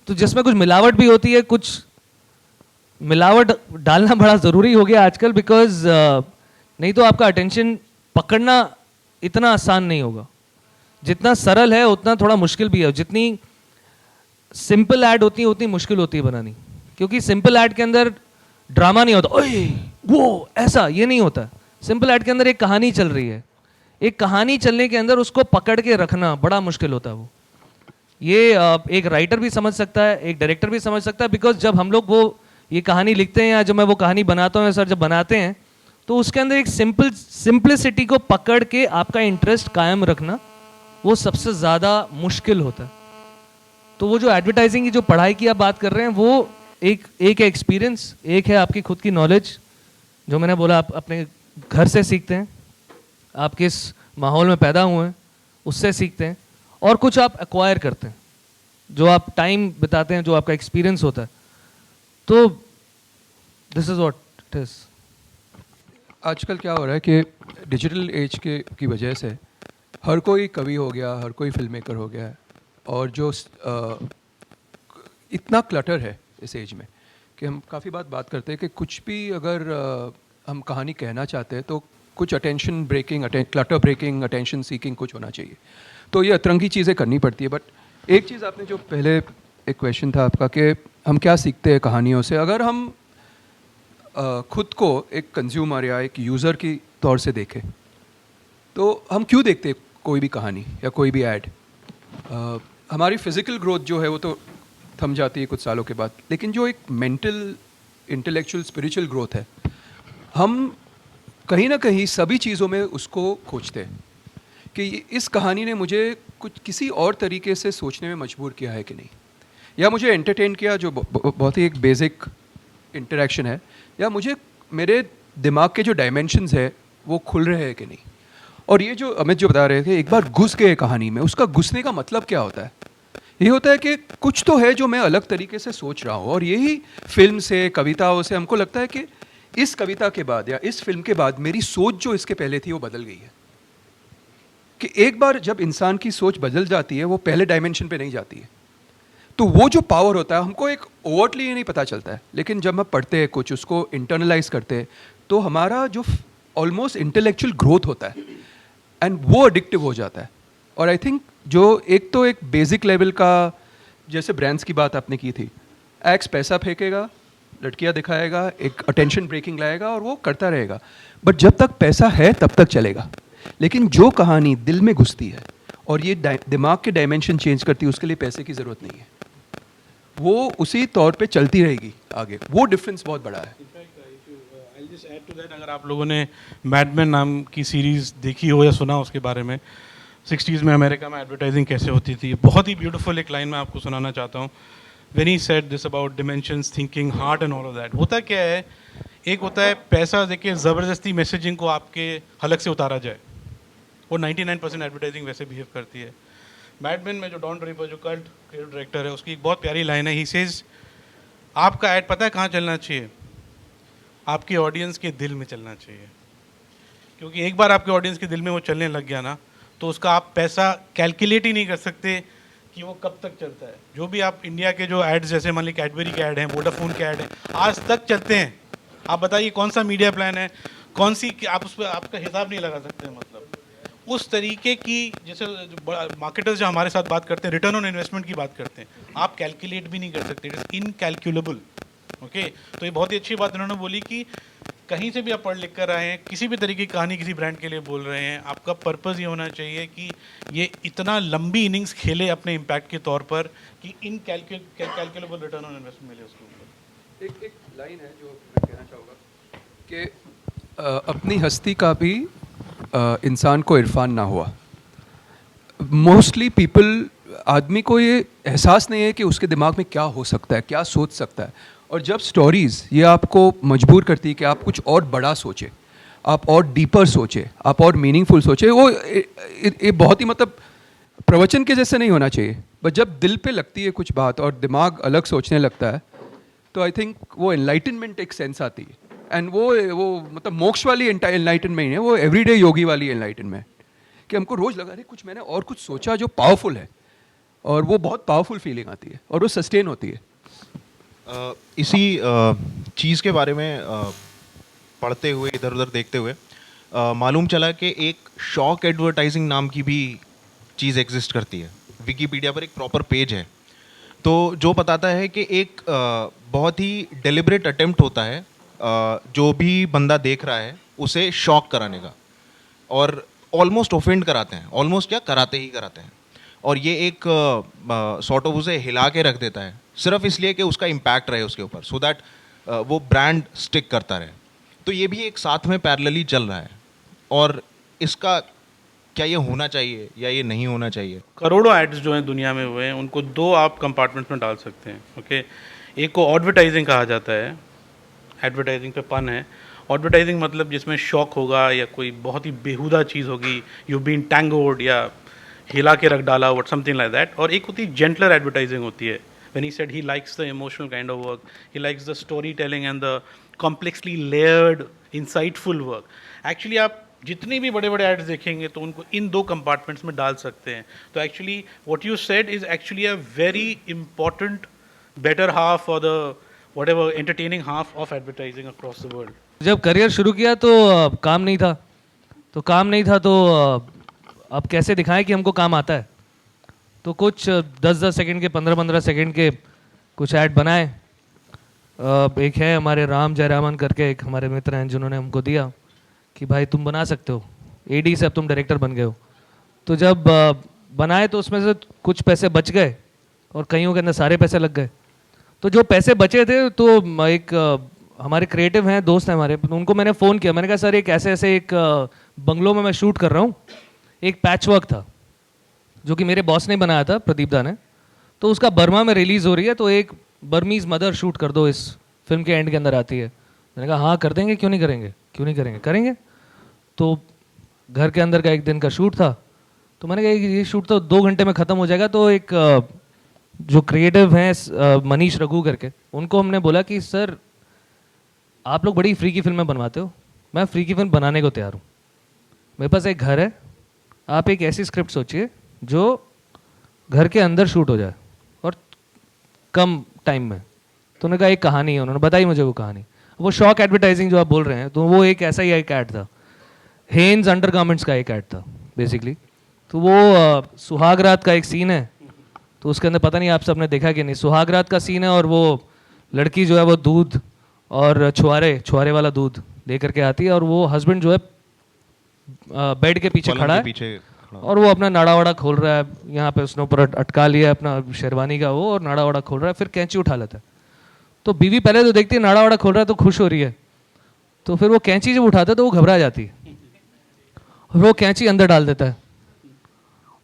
Speaker 1: तो जिसमें कुछ मिलावट भी होती है, कुछ मिलावट डालना बड़ा ज़रूरी हो गया आजकल, बिकॉज नहीं तो आपका अटेंशन पकड़ना इतना आसान नहीं होगा। जितना सरल है उतना थोड़ा मुश्किल भी है। जितनी सिंपल ऐड होती है उतनी मुश्किल होती है बनानी, क्योंकि सिंपल ऐड के अंदर ड्रामा नहीं होता, ओए वो ऐसा, ये नहीं होता। सिंपल ऐड के अंदर एक कहानी चल रही है, एक कहानी चलने के अंदर उसको पकड़ के रखना बड़ा मुश्किल होता है। वो ये एक राइटर भी समझ सकता है, एक डायरेक्टर भी समझ सकता है, बिकॉज जब हम लोग वो ये कहानी लिखते हैं या जब मैं वो कहानी बनाता हूँ सर, जब बनाते हैं तो उसके अंदर एक सिंपलिसिटी को पकड़ के आपका इंटरेस्ट कायम रखना वो सबसे ज़्यादा मुश्किल होता है। तो वो जो एडवर्टाइजिंग की जो पढ़ाई की आप बात कर रहे हैं वो एक है एक्सपीरियंस, एक है आपकी खुद की नॉलेज, जो मैंने बोला, आप अपने घर से सीखते हैं, आप किस माहौल में पैदा हुए हैं उससे सीखते हैं, और कुछ आप एक्वायर करते हैं जो आप टाइम बिताते हैं, जो आपका एक्सपीरियंस होता है। तो this is what it is.
Speaker 3: आजकल क्या हो रहा है कि डिजिटल एज की वजह से हर कोई कवि हो गया, हर कोई फिल्म मेकर हो गया है, और जो इतना क्लटर है इस एज में कि हम काफ़ी बात करते हैं कि कुछ भी अगर हम कहानी कहना चाहते हैं तो कुछ attention breaking, clutter breaking, attention seeking कुछ होना चाहिए। तो ये अतरंगी चीज़ें करनी पड़ती है। बट एक चीज़ आपने जो पहले एक क्वेश्चन था आपका कि हम क्या सीखते हैं कहानियों से, अगर हम खुद को एक कंज्यूमर या एक यूज़र की तौर से देखें तो हम क्यों देखते हैं कोई भी कहानी या कोई भी ऐड। हमारी फिज़िकल ग्रोथ जो है वो तो थम जाती है कुछ सालों के बाद, लेकिन जो एक मेंटल, इंटेलेक्चुअल, स्पिरिचुअल ग्रोथ है, हम कहीं ना कहीं सभी चीज़ों में उसको खोजते हैं कि इस कहानी ने मुझे कुछ किसी और तरीके से सोचने में मजबूर किया है कि नहीं, या मुझे एंटरटेन किया जो बहुत ही एक बेसिक इंटरेक्शन है, या मुझे मेरे दिमाग के जो डायमेंशंस है वो खुल रहे हैं कि नहीं। और ये जो अमित जो बता रहे थे, एक बार घुस गए कहानी में, उसका घुसने का मतलब क्या होता है? ये होता है कि कुछ तो है जो मैं अलग तरीके से सोच रहा हूँ, और यही फिल्म से, कविताओं से हमको लगता है कि इस कविता के बाद या इस फिल्म के बाद मेरी सोच जो इसके पहले थी वो बदल गई है। कि एक बार जब इंसान की सोच बदल जाती है वो पहले डायमेंशन पे नहीं जाती है, तो वो जो पावर होता है हमको एक ओवरटली नहीं पता चलता है, लेकिन जब हम पढ़ते हैं कुछ, उसको इंटरनलाइज करते हैं, तो हमारा जो ऑलमोस्ट इंटेलेक्चुअल ग्रोथ होता है एंड वो एडिक्टिव हो जाता है। और आई थिंक जो एक तो एक बेसिक लेवल का, जैसे ब्रांड्स की बात आपने की थी, एक्स पैसा फेंकेगा, लड़कियां दिखाएगा, एक अटेंशन ब्रेकिंग लाएगा और वो करता रहेगा, बट जब तक पैसा है तब तक चलेगा। लेकिन जो कहानी दिल में घुसती है और ये दिमाग के डायमेंशन चेंज करती है, उसके लिए पैसे की ज़रूरत नहीं है, वो उसी तौर पे चलती रहेगी आगे। वो डिफरेंस बहुत बड़ा है।
Speaker 2: अगर आप लोगों ने मैडमैन नाम की सीरीज़ देखी हो या सुना उसके बारे में, 60s में अमेरिका में एडवर्टाइजिंग कैसे होती थी, बहुत ही ब्यूटीफुल एक लाइन मैं आपको सुनाना चाहता हूँ। When he said this about dimensions, thinking, heart and all of that. होता क्या है, एक होता है पैसा देके ज़बरदस्ती मैसेजिंग को आपके हलक से उतारा जाए, वो 99% एडवर्टाइजिंग वैसे बिहेव करती है। मैडमैन में जो डॉन ड्रेपर, जो कल्ट क्रिएटिव डायरेक्टर है, उसकी एक बहुत प्यारी लाइन है। ही सेज, आपका ऐड पता है कहाँ चलना चाहिए? आपके ऑडियंस के दिल में चलना चाहिए, क्योंकि एक बार आपके ऑडियंस के दिल में वो चलने लग गया ना, तो उसका आप पैसा कैलकुलेट ही नहीं कर सकते कि वो कब तक चलता है। जो भी आप इंडिया के जो एड्स, जैसे मान लीजिए कैडबरी के ऐड हैं, वोडाफोन के ऐड हैं, आज तक चलते हैं। आप बताइए कौन सा मीडिया प्लान है, कौन सी, आप उस पर आपका हिसाब नहीं लगा सकते। मतलब उस तरीके की, जैसे मार्केटर्स जो हमारे साथ बात करते हैं, रिटर्न ऑन इन्वेस्टमेंट की बात करते हैं, आप कैलकुलेट भी नहीं कर सकते, इट इज़ इनकैलकुलेबल। ओके, तो ये बहुत ही अच्छी बात इन्होंने बोली कि कहीं से भी आप पढ़ लिख कर आए हैं, किसी भी तरीके की कहानी किसी ब्रांड के लिए बोल रहे हैं, आपका पर्पज़ ये होना चाहिए कि ये इतना लंबी इनिंग्स खेले अपने इम्पैक्ट के तौर पर कि इनकैलकुलेबल रिटर्न ऑन इन्वेस्टमेंट मिले उसके ऊपर।
Speaker 3: एक लाइन है जो मैं कहना चाहूँगा कि अपनी हस्ती का भी इंसान को इरफान ना हुआ। मोस्टली पीपल, आदमी को ये एहसास नहीं है कि उसके दिमाग में क्या हो सकता है, क्या सोच सकता है। और जब स्टोरीज़ ये आपको मजबूर करती है कि आप कुछ और बड़ा सोचें, आप और डीपर सोचें, आप और मीनिंगफुल सोचें, वो ये बहुत ही मतलब प्रवचन के जैसे नहीं होना चाहिए, बट जब दिल पे लगती है कुछ बात और दिमाग अलग सोचने लगता है, तो आई थिंक वो एनलाइटनमेंट एक सेंस आती है। एंड वो मतलब मोक्ष वाली एनलाइटनमेंट है, वो एवरीडे योगी वाली एनलाइटनमेंट, कि हमको रोज़ लगा रहे कुछ मैंने और कुछ सोचा जो पावरफुल है, और वो बहुत पावरफुल फीलिंग आती है और वो सस्टेन होती है।
Speaker 5: इसी चीज़ के बारे में पढ़ते हुए, इधर उधर देखते हुए मालूम चला कि एक शॉक एडवर्टाइजिंग नाम की भी चीज़ एग्जिस्ट करती है। विकीपीडिया पर एक प्रॉपर पेज है, तो जो बताता है कि एक बहुत ही डेलिब्रेट अटेम्प्ट होता है जो भी बंदा देख रहा है उसे शॉक कराने का, और ऑलमोस्ट ऑफेंड कराते हैं, ऑलमोस्ट क्या कराते ही कराते हैं, और ये एक सॉर्ट ऑफ उसे हिला के रख देता है, सिर्फ इसलिए कि उसका इम्पैक्ट रहे उसके ऊपर, सो दैट वो ब्रांड स्टिक करता रहे। तो ये भी एक साथ में पैरेलली चल रहा है, और इसका क्या ये होना चाहिए या ये नहीं होना चाहिए?
Speaker 2: करोड़ों एड्स जो हैं दुनिया में हुए हैं, उनको दो आप कंपार्टमेंट्स में डाल सकते हैं। ओके, एक को एडवर्टाइजिंग कहा जाता है, एडवर्टाइजिंग पे पन है, एडवर्टाइजिंग मतलब जिसमें शौक होगा या कोई बहुत ही बेहुदा चीज़ होगी, यू बीन टैंगोड या हिला के रख डाला और समथिंग लाइक दैट, और एक होती जेंटलर एडवर्टाइजिंग होती है. When he said he likes the emotional kind of work, he likes the storytelling and the complexly layered, insightful work. Actually आप जितनी भी बड़े बड़े एड्स देखेंगे तो उनको इन दो कंपार्टमेंट्स में डाल सकते हैं. तो actually what you said is actually a very important better half और the whatever entertaining half of advertising across the world.
Speaker 1: जब करियर शुरू किया तो काम नहीं था, तो अब कैसे दिखाएं कि हमको काम आता है. तो कुछ 10-10 सेकंड के 15-15 सेकंड के कुछ ऐड बनाए. एक है हमारे राम जयरामन करके एक हमारे मित्र हैं जिन्होंने हमको दिया कि भाई तुम बना सकते हो, एडी से अब तुम डायरेक्टर बन गए हो. तो जब बनाए तो उसमें से कुछ पैसे बच गए और कईयों के अंदर सारे पैसे लग गए. तो जो पैसे बचे थे तो एक हमारे क्रिएटिव हैं, दोस्त हैं हमारे, तो उनको मैंने फ़ोन किया. मैंने कहा सर एक ऐसे एक बंगलों में मैं शूट कर रहा हूँ, एक पैच वर्क था जो कि मेरे बॉस ने बनाया था, प्रदीप दा ने. तो उसका बर्मा में रिलीज़ हो रही है, तो एक बर्मीज़ मदर शूट कर दो, इस फिल्म के एंड के अंदर आती है. मैंने कहा हाँ कर देंगे, क्यों नहीं करेंगे करेंगे. तो घर के अंदर का एक दिन का शूट था. तो मैंने कहा ये शूट तो 2 घंटे में ख़त्म हो जाएगा. तो एक जो क्रिएटिव हैं मनीष रघु करके, उनको हमने बोला कि सर आप लोग बड़ी फ्री की फिल्में बनवाते हो, मैं फ्री की फिल्म बनाने को तैयार हूँ. मेरे पास एक घर है, आप एक ऐसी स्क्रिप्ट सोचिए जो घर के अंदर शूट हो जाए और कम टाइम में. तो उन्होंने कहा एक कहानी है, उन्होंने बताई मुझे वो कहानी. वो शॉक एडवर्टाइजिंग जो आप बोल रहे हैं, तो वो एक ऐसा ही एक ऐड था, हेन्स अंडरगारमेंट्स का एक ऐड था बेसिकली. तो वो सुहाग रात का एक सीन है, तो उसके अंदर पता नहीं आप सबने देखा कि नहीं, सुहाग रात का सीन है और वो लड़की जो है वो दूध और छुआरे वाला दूध लेकर के आती है और वो हस्बैंड जो है बेड के पीछे खड़ा है और वो अपना नाड़ा वाड़ा खोल रहा है. यहाँ पे उसने ऊपर अटका लिया है अपना शेरवानी का वो, और नाड़ा वाड़ा खोल रहा है, फिर कैंची उठा लेता है. तो बीवी पहले तो देखती है नाड़ा वाड़ा खोल रहा है तो खुश हो रही है, तो फिर वो कैंची जब उठाता है तो वो घबरा जाती है और वो कैंची अंदर डाल देता है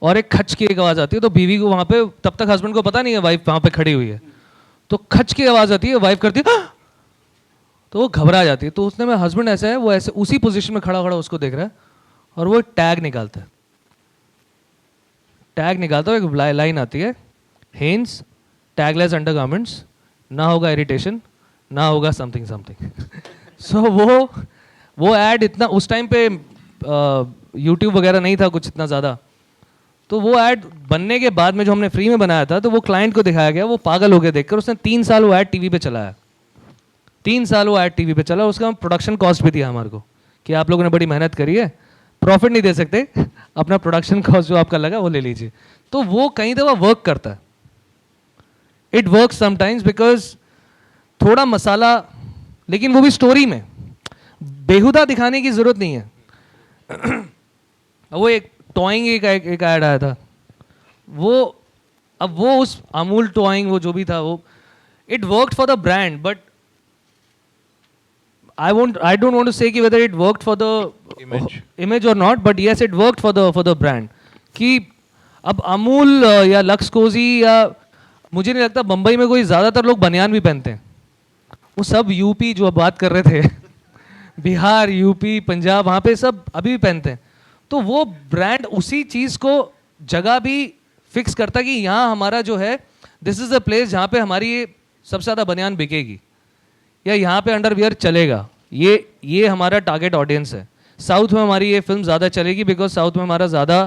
Speaker 1: और एक खच की एक आवाज़ आती है. तो बीवी को वहाँ पे, तब तक हस्बैंड को पता नहीं है वाइफ वहाँ पे खड़ी हुई है, तो खच की आवाज़ आती है, वाइफ करती है तो वो घबरा जाती है. तो उसने में हस्बैंड ऐसा है, वो ऐसे उसी पोजीशन में खड़ा खड़ा उसको देख रहा है और वो टैग निकालता है. एक लाइन आती है, हेन्स टैगलेस अंडरगारमेंट्स, ना होगा इरिटेशन, ना होगा समथिंग. सो वो ऐड इतना उस टाइम पे यूट्यूब वगैरह नहीं था कुछ इतना ज़्यादा. तो वो ऐड बनने के बाद में जो हमने फ्री में बनाया था, तो वो क्लाइंट को दिखाया गया, वो पागल हो गया देखकर. उसने 3 साल वो ऐड टीवी पे चलाया, 3 साल वो ऐड टीवी पे चला. उसका प्रोडक्शन कॉस्ट भी दिया हमारे को कि आप लोगों ने बड़ी मेहनत करी है, प्रॉफिट नहीं दे सकते, अपना प्रोडक्शन कॉस्ट जो आपका लगा वो ले लीजिए. तो वो कहीं दफ़ा वर्क करता है. इट वर्क समटाइम्स बिकॉज थोड़ा मसाला, लेकिन वो भी स्टोरी में बेहुदा दिखाने की ज़रूरत नहीं है. वो एक टॉइंग एक ऐड आया था, अब वो उस अमूल टॉइंग वो जो भी था, वो it worked for the brand, but I don't want to say कि whether it worked for the image or not, but yes it worked for the brand. कि अब अमूल या लक्स कोजी या मुझे नहीं लगता बम्बई में कोई ज़्यादातर लोग बनियान भी पहनते हैं. वो सब यूपी जो अब बात कर रहे थे बिहार, यूपी, पंजाब, वहाँ पे सब अभी भी पहनते हैं. तो वो ब्रांड उसी चीज़ को जगह भी फिक्स करता कि यहाँ हमारा जो है, दिस इज़ द प्लेस जहाँ पे हमारी सबसे ज़्यादा बनियान बिकेगी या यहाँ पे अंडरवियर चलेगा. ये हमारा टारगेट ऑडियंस है. साउथ में हमारी ये फिल्म ज़्यादा चलेगी बिकॉज साउथ में हमारा ज़्यादा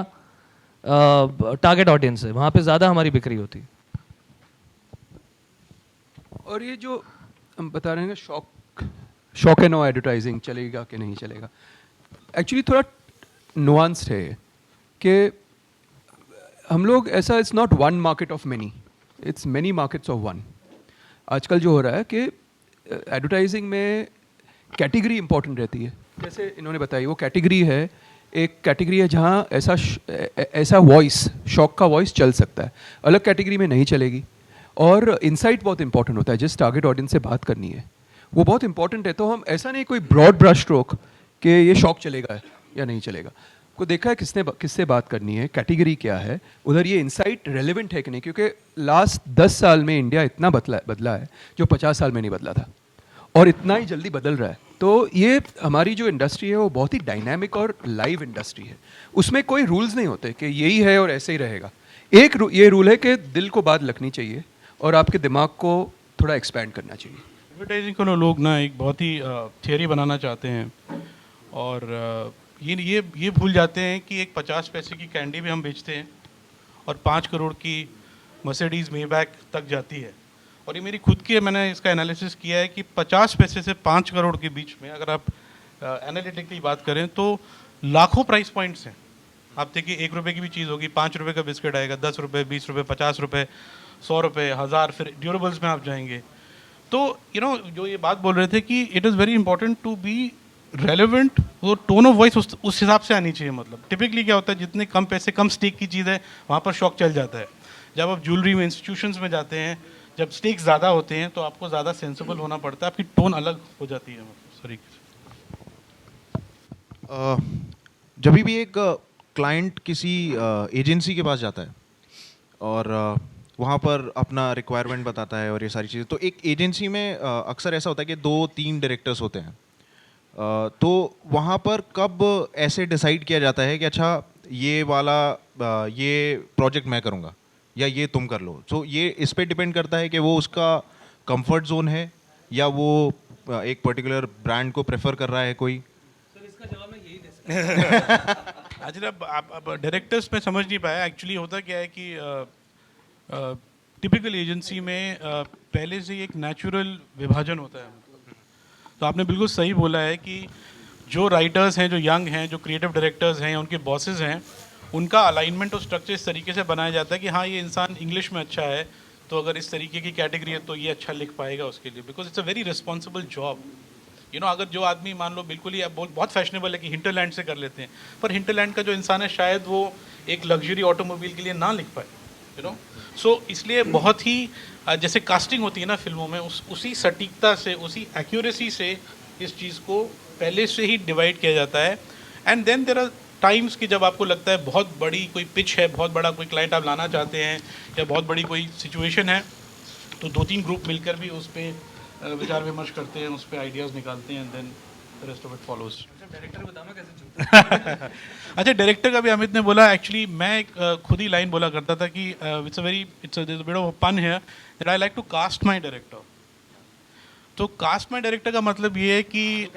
Speaker 1: टारगेट ऑडियंस है, वहाँ पे ज़्यादा हमारी बिक्री होती है.
Speaker 3: और ये जो हम बता रहे हैं शॉक एंड नो एडवर्टाइजिंग चलेगा कि नहीं चलेगा, एक्चुअली थोड़ा नुआंस्ड है कि हम लोग ऐसा, it's not one market of many, it's many markets of one. आजकल जो हो रहा है कि एडवर्टाइजिंग में कैटेगरी इंपॉर्टेंट रहती है. जैसे इन्होंने बताई वो कैटेगरी है, एक कैटेगरी है जहाँ ऐसा वॉइस, शॉक का वॉइस चल सकता है, अलग कैटेगरी में नहीं चलेगी. और इनसाइट बहुत इंपॉर्टेंट होता है, जिस टारगेट ऑडियंस से बात करनी है वो बहुत इंपॉर्टेंट है. तो हम ऐसा नहीं कोई ब्रॉड ब्रश स्ट्रोक कि ये शॉक चलेगा या नहीं चलेगा, को देखा है किससे बात करनी है, कैटेगरी क्या है, उधर ये इनसाइट रेलेवेंट है कि नहीं. क्योंकि लास्ट 10 साल में इंडिया इतना बदला है जो 50 साल में नहीं बदला था, और इतना ही जल्दी बदल रहा है. तो ये हमारी जो इंडस्ट्री है वो बहुत ही डायनामिक और लाइव इंडस्ट्री है। उसमें कोई रूल्स नहीं होते कि यही है और ऐसे ही रहेगा। ये रूल है कि दिल को बात लगनी चाहिए और आपके दिमाग को थोड़ा एक्सपैंड करना चाहिए।
Speaker 2: एडवर्टाइजिंग को लोग ना एक बहुत ही थियरी बनाना चाहते हैं और ये भूल जाते हैं कि एक 50 पैसे की कैंडी भी हम बेचते हैं और 5 करोड़ की मर्सिडीज़ मेबैक तक जाती है। और ये मेरी खुद की है, मैंने इसका एनालिसिस किया है कि 50 पैसे से 5 करोड़ के बीच में अगर आप एनालिटिकली बात करें तो लाखों प्राइस पॉइंट्स हैं। आप देखिए 1 रुपये की भी चीज़ होगी, 5 रुपये का बिस्किट आएगा, 10 रुपये, 20 रुपये, 50 रुपये, 100 रुपये, 1000, फिर ड्यूरेबल्स में आप जाएंगे। तो जो ये बात बोल रहे थे कि it is very important to be relevant, वो टोन ऑफ वॉइस उस हिसाब से आनी चाहिए। मतलब टिपिकली क्या होता है, जितने कम पैसे कम स्टेक की चीज़ है वहाँ पर शौक चल जाता है। जब आप ज्वेलरी में इंस्टीट्यूशंस में जाते हैं, जब स्टेक्स ज़्यादा होते हैं तो आपको ज़्यादा सेंसिबल होना पड़ता है, आपकी टोन अलग हो जाती है। मतलब तरीके से
Speaker 5: जब भी एक क्लाइंट किसी एजेंसी के पास जाता है और वहाँ पर अपना रिक्वायरमेंट बताता है और ये सारी चीज़ें, तो एक एजेंसी में अक्सर ऐसा होता है कि 2-3 डायरेक्टर्स होते हैं। तो वहाँ पर कब ऐसे डिसाइड किया जाता है कि अच्छा ये वाला ये प्रोजेक्ट मैं करूँगा या ये तुम कर लो? तो ये इस पे डिपेंड करता है कि वो उसका कंफर्ट जोन है या वो एक पर्टिकुलर ब्रांड को प्रेफर कर रहा है कोई?
Speaker 1: सर इसका जवाब मैं यही दे सकता
Speaker 2: अच्छा, अब डायरेक्टर्स में समझ नहीं पाया। एक्चुअली होता क्या है कि टिपिकल एजेंसी में पहले से ही एक नेचुरल विभाजन होता है। तो आपने बिल्कुल सही बोला है कि जो राइटर्स हैं, जो यंग हैं, जो क्रिएटिव डायरेक्टर्स हैं, उनके बॉसेस हैं, उनका अलाइनमेंट और स्ट्रक्चर इस तरीके से बनाया जाता है कि हाँ ये इंसान इंग्लिश में अच्छा है, तो अगर इस तरीके की कैटेगरी है तो ये अच्छा लिख पाएगा उसके लिए, because it's a very responsible job. अगर जो आदमी मान लो बिल्कुल ही अब बहुत फैशनेबल है कि हिंटरलैंड से कर लेते हैं, पर हिंटरलैंड का जो इंसान है शायद वो एक लग्जरी ऑटोमोबाइल के लिए ना लिख पाए। सो इसलिए बहुत ही जैसे कास्टिंग होती है ना फिल्मों में, उसी सटीकता से, उसी एक्यूरेसी से इस चीज़ को पहले से ही डिवाइड किया जाता है। And then there are times कि जब आपको लगता है बहुत बड़ी कोई पिच है, बहुत बड़ा कोई क्लाइंट आप लाना चाहते हैं या बहुत बड़ी कोई सिचुएशन है, तो 2-3 ग्रुप मिलकर भी उस पर विचार विमर्श करते हैं, उस पर आइडियाज़ निकालते हैं, then the rest of it follows.
Speaker 1: Director बताना कैसे चलता है।
Speaker 2: अच्छा, डायरेक्टर का भी अमित ने बोला। एक्चुअली मैं एक खुद ही लाइन बोला करता था कि it's a bit of pun here that I like to cast my director. तो कास्ट माय डायरेक्टर का मतलब ये है कि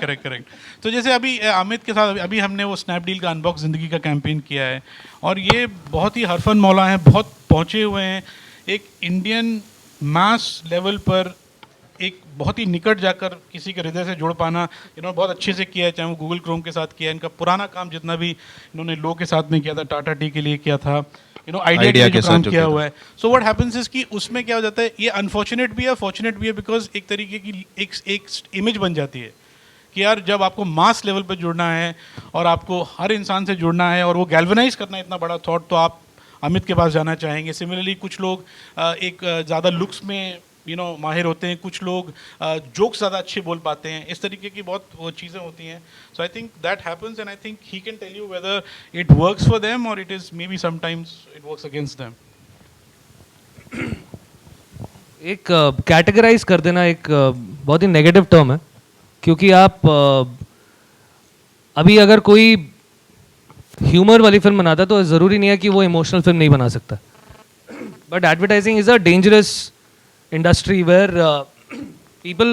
Speaker 2: करेक्ट। तो जैसे अभी अमित के साथ अभी हमने वो स्नैपडील का अनबॉक्स ज़िंदगी का कैंपेन किया है और ये बहुत ही हरफन मौला हैं, बहुत पहुँचे हुए हैं, एक इंडियन मास लेवल पर एक बहुत ही निकट जाकर किसी के हृदय से जुड़ पाना इन्होंने बहुत अच्छे से किया है। चाहे वो गूगल क्रोम के साथ किया है, इनका पुराना काम जितना भी इन्होंने लो के साथ में किया था, टाटा टी के लिए किया था, आइडिया के साथ काम किया हुआ है। सो व्हाट हैपेंस इज कि उसमें क्या हो जाता है, ये अनफॉर्चुनेट भी है, फॉर्चुनेट भी है, बिकॉज एक तरीके की एक इमेज बन जाती है कि यार जब आपको मास लेवल पर जुड़ना है और आपको हर इंसान से जुड़ना है और वो गैल्वनाइज करना है इतना बड़ा थॉट, तो आप अमित के पास जाना चाहेंगे। सिमिलरली कुछ लोग एक ज़्यादा लुक्स में माहिर होते हैं, कुछ लोग जोक्स ज़्यादा अच्छे बोल पाते हैं, इस तरीके की बहुत वो चीज़ें होती हैं। So I think that happens and I think he can tell you whether it works for them और it is maybe sometimes it works against them.
Speaker 1: एक कैटेगराइज कर देना एक बहुत ही नेगेटिव टर्म है, क्योंकि आप अभी अगर कोई ह्यूमर वाली फिल्म बनाता है तो ज़रूरी नहीं है कि वो इमोशनल फिल्म नहीं बना सकता। But advertising is a dangerous industry where people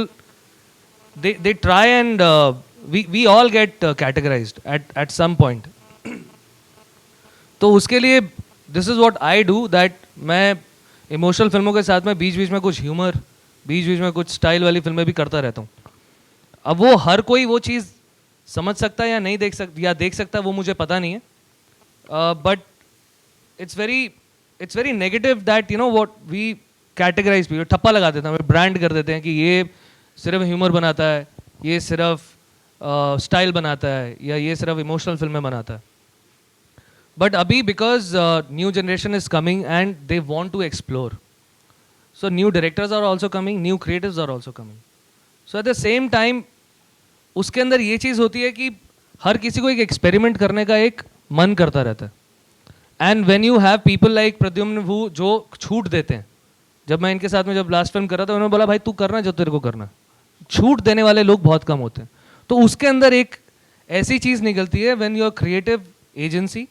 Speaker 1: they try and we all get categorized at some point. तो उसके लिए this is what I do, that मैं इमोशनल फिल्मों के साथ में बीच बीच में कुछ ह्यूमर, बीच बीच में कुछ स्टाइल वाली फिल्में भी करता रहता हूँ। अब वो हर कोई वो चीज़ समझ सकता है या नहीं देख सकता वो मुझे पता नहीं है, but it's very negative that what we categorise भी, ठप्पा लगा देते हैं, ब्रांड कर देते हैं कि ये सिर्फ ह्यूमर बनाता है, ये सिर्फ स्टाइल बनाता है, या ये सिर्फ इमोशनल फिल्में बनाता है। बट अभी because new generation is coming and they want to explore, so new directors are also coming, new creatives are also coming. So at the same time उसके अंदर ये चीज़ होती है कि हर किसी को एक एक्सपेरिमेंट करने का एक मन करता रहता है। And when you have people like Pradyumna who जो छूट देते हैं, जब मैं इनके साथ में जब लास्ट फिल्म कर रहा था उन्होंने बोला भाई तू करना जो तेरे को करना, छूट देने वाले लोग बहुत कम होते हैं। तो उसके अंदर एक ऐसी चीज़ निकलती है when your creative agency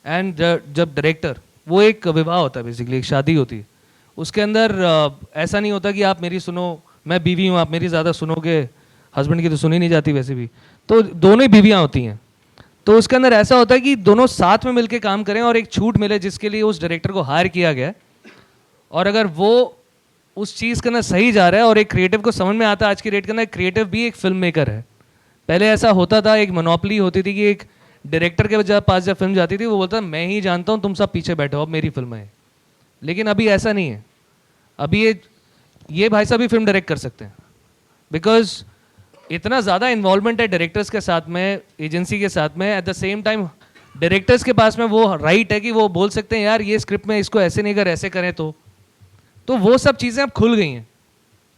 Speaker 1: and जब डायरेक्टर, वो एक विवाह होता है बेसिकली, एक शादी होती है। उसके अंदर ऐसा नहीं होता कि आप मेरी सुनो, मैं बीवी हूँ आप मेरी ज़्यादा सुनोगे, हस्बैंड की तो सुनी नहीं जाती वैसे भी, तो दोनों ही बीवियाँ होती हैं। तो उसके अंदर ऐसा होता है कि दोनों साथ में मिलकर काम करें और एक छूट मिले जिसके लिए उस डायरेक्टर को हायर किया गया है। और अगर वो उस चीज़ के अंदर सही जा रहा है और एक क्रिएटिव को समझ में आता है, आज की डेट के अंदर क्रिएटिव भी एक फिल्म मेकर है। पहले ऐसा होता था, एक मोनोपली होती थी कि एक डायरेक्टर के पास जब फिल्म जाती थी वो बोलता मैं ही जानता हूँ, तुम सब पीछे बैठे हो, अब मेरी फिल्म है। लेकिन अभी ऐसा नहीं है। अभी ये भाई साहब भी फिल्म डायरेक्ट कर सकते हैं, बिकॉज इतना ज़्यादा इन्वॉल्वमेंट है डायरेक्टर्स के साथ में, एजेंसी के साथ में। Eight the same time directors के पास में वो राइट है कि वो बोल सकते हैं यार ये स्क्रिप्ट में इसको ऐसे नहीं कर, ऐसे करें। तो वो सब चीज़ें अब खुल गई हैं,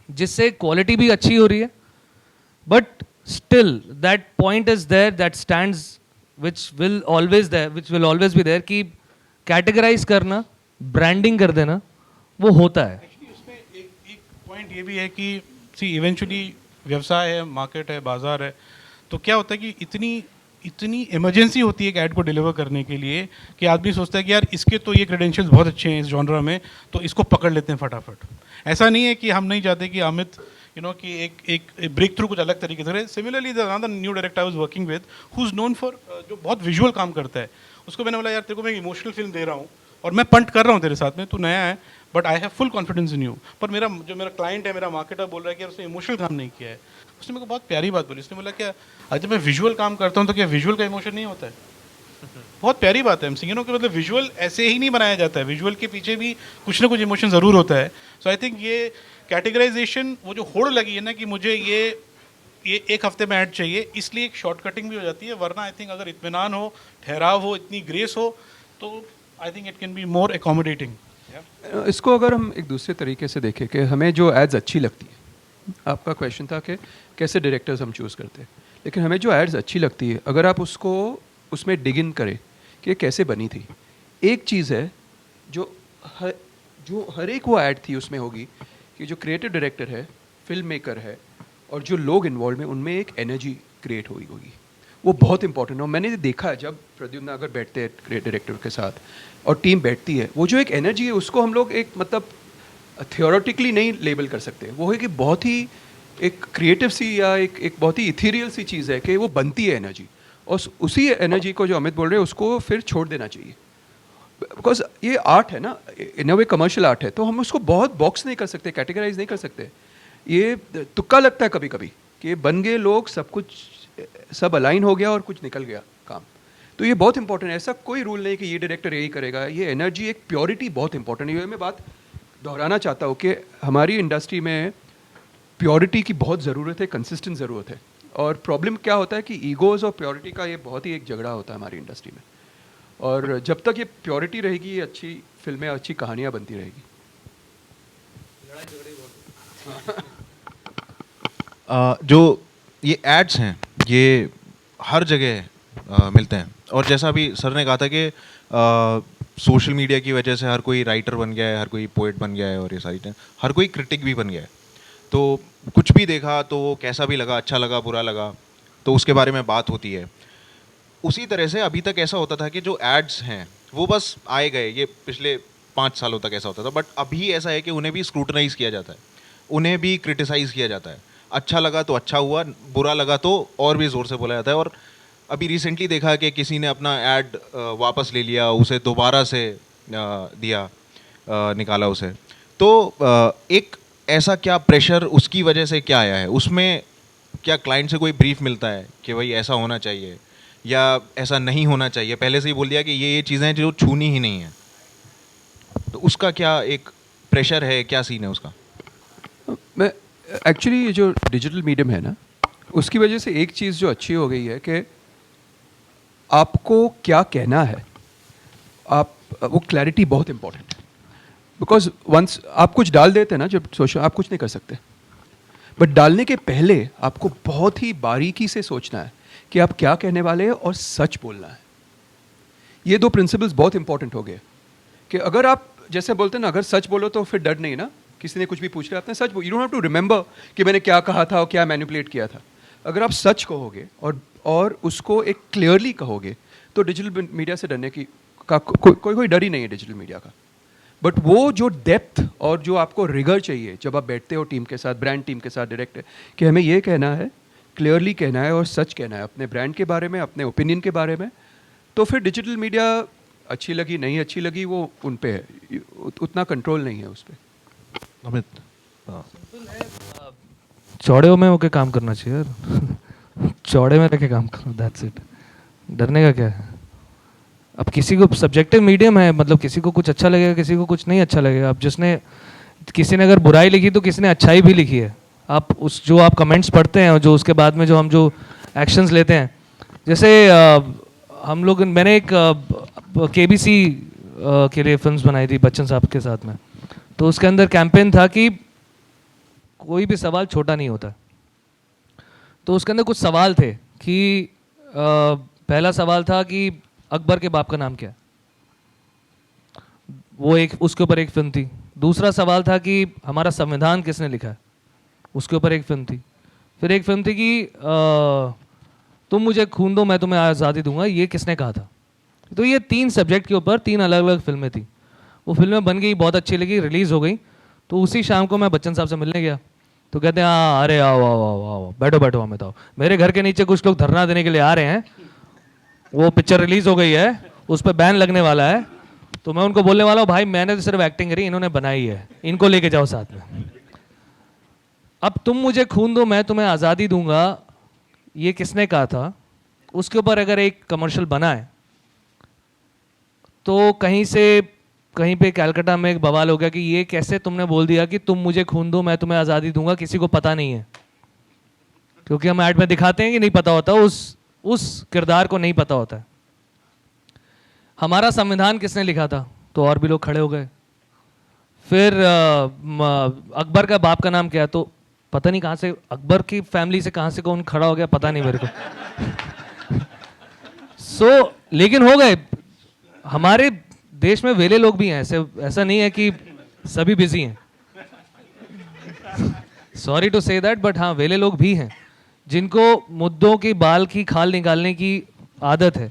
Speaker 1: जिससे क्वालिटी भी अच्छी हो रही है। But still that point is there that stands which will always be there, कि कैटेगराइज करना, ब्रांडिंग कर देना, वो होता है।
Speaker 2: एक्चुअली उसमें एक पॉइंट ये भी है कि सी इवेंचुअली व्यवसाय है, मार्केट है, बाजार है, तो क्या होता है कि इतनी इमरजेंसी होती है एक ऐड को डिलीवर करने के लिए कि आदमी सोचता है कि यार इसके तो ये क्रेडेंशियल्स बहुत अच्छे हैं इस जॉनरा में, तो इसको पकड़ लेते हैं फटाफट। ऐसा नहीं है कि हम नहीं चाहते कि अमित कि एक ब्रेक थ्रू कुछ अलग तरीके से। Similarly another new director I was working with who is known for, जो बहुत विजुअल काम करता है, उसको मैंने बोला यार तेरे को मैं इमोशनल फिल्म दे रहा हूँ और मैं पंट कर रहा हूँ तेरे साथ में, तू नया है but I have full confidence in you. पर मेरा क्लाइंट है, मेरा मार्केटर बोल रहा है कि उसने इमोशनल काम नहीं किया है। उसने मेरे को बहुत प्यारी बात बोली, उसने बोला क्या जब मैं विजुअल काम करता हूँ तो क्या विजुअल का इमोशन नहीं होता है? बहुत प्यारी बात है एमसी, कि मतलब विजुअल ऐसे ही नहीं बनाया जाता है, विजुअल के पीछे भी कुछ ना कुछ इमोशन ज़रूर होता है। सो आई थिंक ये कैटेगराइजेशन, वो जो होड़ लगी है ना कि मुझे ये एक हफ्ते में ऐड चाहिए, इसलिए एक शॉर्टकटिंग भी हो जाती है। वरना आई थिंक अगर इत्मीनान हो, ठहराव हो, इतनी ग्रेस हो, तो I think it can be more accommodating.
Speaker 3: इसको अगर हम एक दूसरे तरीके से देखें कि हमें जो एड्स अच्छी लगती है, आपका क्वेश्चन था कि कैसे डायरेक्टर्स हम चूज़ करते हैं, लेकिन हमें जो एड्स अच्छी लगती है अगर आप उसको उसमें डिग इन करें कि ये कैसे बनी थी। एक चीज़ है जो हर एक वो ऐड थी उसमें होगी कि जो क्रिएटिव डायरेक्टर है, फिल्म मेकर है और जो लोग इन्वॉल्व हैं उनमें एक एनर्जी क्रिएट होगी, वो बहुत इंपॉर्टेंट है। और मैंने देखा है जब प्रद्युम्न अगर बैठते हैं क्रिएटिव डायरेक्टर के साथ और टीम बैठती है, वो जो एक एनर्जी है उसको हम लोग एक मतलब थियोरेटिकली नहीं लेबल कर सकते। वो है कि बहुत ही एक क्रिएटिव सी या एक बहुत ही इथीरियल सी चीज़ है कि वो बनती है एनर्जी, और उसी एनर्जी को जो अमित बोल रहे हैं उसको फिर छोड़ देना चाहिए। बिकॉज ये आर्ट है ना, इन अ वे कमर्शियल आर्ट है, तो हम उसको बहुत बॉक्स नहीं कर सकते, कैटेगराइज नहीं कर सकते। ये तुक्का लगता है कभी कभी कि बन गए लोग, सब कुछ सब अलाइन हो गया और कुछ निकल गया काम। तो ये बहुत इंपॉर्टेंट है, ऐसा कोई रूल नहीं कि ये डायरेक्टर यही करेगा। ये एनर्जी, एक प्योरिटी बहुत इंपॉर्टेंट है। ये मैं बात दोहराना चाहता हूँ कि हमारी इंडस्ट्री में प्योरिटी की बहुत ज़रूरत है, कंसिस्टेंट ज़रूरत है। और प्रॉब्लम क्या होता है कि ईगोज़ और प्योरिटी का ये बहुत ही एक झगड़ा होता है हमारी इंडस्ट्री में, और जब तक ये प्योरिटी रहेगी, ये अच्छी फिल्में, अच्छी कहानियाँ बनती रहेगी।
Speaker 5: जो ये एड्स हैं ये हर जगह मिलते हैं, और जैसा अभी सर ने कहा था कि सोशल मीडिया की वजह से हर कोई राइटर बन गया है, हर कोई पोएट बन गया है, और ये सारी चीज़ें, हर कोई क्रिटिक भी बन गया है। तो कुछ भी देखा तो कैसा भी लगा, अच्छा लगा, बुरा लगा, तो उसके बारे में बात होती है। उसी तरह से अभी तक ऐसा होता था कि जो एड्स हैं वो बस आए गए, ये पिछले 5 सालों तक ऐसा होता था, बट अभी ऐसा है कि उन्हें भी स्क्रूटनाइज किया जाता है, उन्हें भी क्रिटिसाइज़ किया जाता है। अच्छा लगा तो अच्छा हुआ, बुरा लगा तो और भी ज़ोर से बोला जाता है। और अभी रिसेंटली देखा कि किसी ने अपना ऐड वापस ले लिया, उसे दोबारा से निकाला उसे। तो एक ऐसा क्या प्रेशर उसकी वजह से क्या आया है, उसमें क्या क्लाइंट से कोई ब्रीफ मिलता है कि भाई ऐसा होना चाहिए या ऐसा नहीं होना चाहिए, पहले से ही बोल दिया कि ये चीज़ें हैं जो छूनी ही नहीं है, तो उसका क्या एक प्रेशर है, क्या सीन है उसका?
Speaker 3: मैं एक्चुअली ये जो डिजिटल मीडियम है ना, उसकी वजह से एक चीज़ जो अच्छी हो गई है कि आपको क्या कहना है, वो क्लैरिटी बहुत इंपॉर्टेंट है। बिकॉज वंस आप कुछ डाल देते हैं ना, जब सोचो आप कुछ नहीं कर सकते, बट डालने के पहले आपको बहुत ही बारीकी से सोचना है कि आप क्या कहने वाले हैं और सच बोलना है। ये 2 प्रिंसिपल्स बहुत इंपॉर्टेंट हो गए कि अगर आप जैसे बोलते हैं ना, अगर सच बोलो तो फिर डर नहीं ना किसी ने कुछ भी पूछ लिया, आपने सच you don't have to remember कि मैंने क्या कहा था और क्या मैनिपुलेट किया था। अगर आप सच कहोगे और उसको एक क्लियरली कहोगे तो डिजिटल मीडिया से डरने की का कोई डर ही नहीं है डिजिटल मीडिया का। बट वो जो डेप्थ और जो आपको रिगर चाहिए जब आप बैठते हो टीम के साथ, ब्रांड टीम के साथ डायरेक्ट, कि हमें ये कहना है, क्लियरली कहना है और सच कहना है अपने ब्रांड के बारे में, अपने ओपिनियन के बारे में, तो फिर डिजिटल मीडिया अच्छी लगी नहीं अच्छी लगी वो उन पे है, उतना कंट्रोल नहीं है उस पर।
Speaker 5: अमित,
Speaker 1: चौड़े में होके काम करना चाहिए यार। चौड़े में रह के काम करो, दैट्स इट। डरने का क्या है? अब किसी को सब्जेक्टिव मीडियम है, मतलब किसी को कुछ अच्छा लगेगा, किसी को कुछ नहीं अच्छा लगेगा। अब किसी ने अगर बुराई लिखी तो किसी ने अच्छाई भी लिखी है। आप जो आप कमेंट्स पढ़ते हैं और जो उसके बाद में जो एक्शंस लेते हैं, जैसे मैंने एक केबीसी के लिए फिल्म्स बनाई थी बच्चन साहब के साथ में, तो उसके अंदर कैंपेन था कि कोई भी सवाल छोटा नहीं होता। तो उसके अंदर कुछ सवाल थे कि पहला सवाल था कि अकबर के बाप का नाम क्या है, वो उसके ऊपर एक फिल्म थी। दूसरा सवाल था कि हमारा संविधान किसने लिखा है, उसके ऊपर एक फिल्म थी। फिर एक फिल्म थी कि तुम मुझे खून दो मैं तुम्हें आज़ादी दूंगा, ये किसने कहा था। तो ये 3 सब्जेक्ट के ऊपर 3 अलग अलग फिल्में थी। वो फिल्में बन गई, बहुत अच्छी लगी, रिलीज़ हो गई। तो उसी शाम को मैं बच्चन साहब से मिलने गया, तो कहते हैं हाँ अरे आओ आओ आओ आओ, बैठो बैठो, अमित आओ। मेरे घर के नीचे कुछ लोग धरना देने के लिए आ रहे हैं, वो पिक्चर रिलीज़ हो गई है, उस पर बैन लगने वाला है। तो मैं उनको बोलने वाला हूँ भाई मैंने तो सिर्फ एक्टिंग करी, इन्होंने बनाई है, इनको लेके जाओ साथ में। अब तुम मुझे खून दो मैं तुम्हें आज़ादी दूंगा, ये किसने कहा था, उसके ऊपर अगर एक कमर्शियल बना है तो कहीं पे कलकत्ता में एक बवाल हो गया कि ये कैसे तुमने बोल दिया कि तुम मुझे खून दो मैं तुम्हें आज़ादी दूंगा, किसी को पता नहीं है। क्योंकि हम ऐड में दिखाते हैं कि नहीं पता होता, उस किरदार को नहीं पता होता है। हमारा संविधान किसने लिखा था, तो और भी लोग खड़े हो गए। फिर अकबर का बाप का नाम क्या है, तो पता नहीं कहाँ से अकबर की फैमिली से कहाँ से कौन खड़ा हो गया, पता नहीं मेरे को। लेकिन हो गए। हमारे देश में वेले लोग भी हैं, ऐसा नहीं है कि सभी बिजी हैं, sorry to say that, but हाँ वेले लोग भी हैं जिनको मुद्दों की बाल की खाल निकालने की आदत है।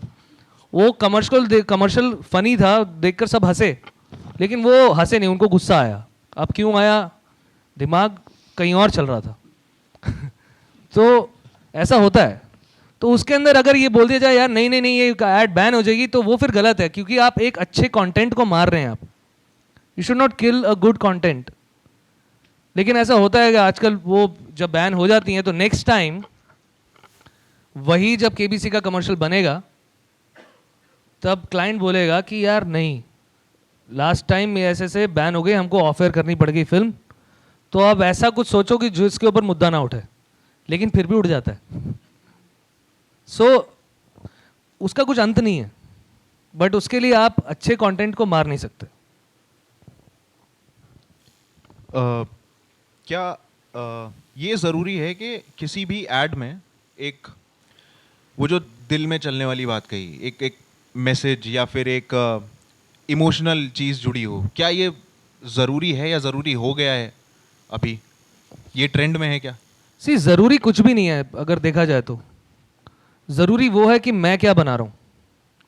Speaker 1: वो कमर्शियल फनी था, देखकर सब हंसे, लेकिन वो हंसे नहीं, उनको गुस्सा आया। अब क्यों आया, दिमाग कहीं और चल रहा था। तो ऐसा होता है। तो उसके अंदर अगर ये बोल दिया जाए यार नहीं नहीं नहीं ये ऐड बैन हो जाएगी, तो वो फिर गलत है, क्योंकि आप एक अच्छे कंटेंट को मार रहे हैं। आप you should not kill a good content. लेकिन ऐसा होता है कि आजकल वो जब बैन हो जाती हैं तो नेक्स्ट टाइम वही जब केबीसी का कमर्शियल बनेगा तब क्लाइंट बोलेगा कि यार नहीं, लास्ट टाइम ऐसे से बैन हो गई, हमको ऑफर करनी पड़ गई फिल्म। तो अब ऐसा कुछ सोचो कि जो इसके ऊपर मुद्दा ना उठे, लेकिन फिर भी उठ जाता है। उसका कुछ अंत नहीं है, बट उसके लिए आप अच्छे कंटेंट को मार नहीं सकते।
Speaker 5: क्या ये ज़रूरी है कि किसी भी ऐड में एक वो जो दिल में चलने वाली बात कही, एक मैसेज या फिर एक इमोशनल चीज़ जुड़ी हो, क्या ये ज़रूरी है या ज़रूरी हो गया है अभी, ये ट्रेंड में है क्या?
Speaker 1: ज़रूरी कुछ भी नहीं है। अगर देखा जाए तो ज़रूरी वो है कि मैं क्या बना रहा हूँ।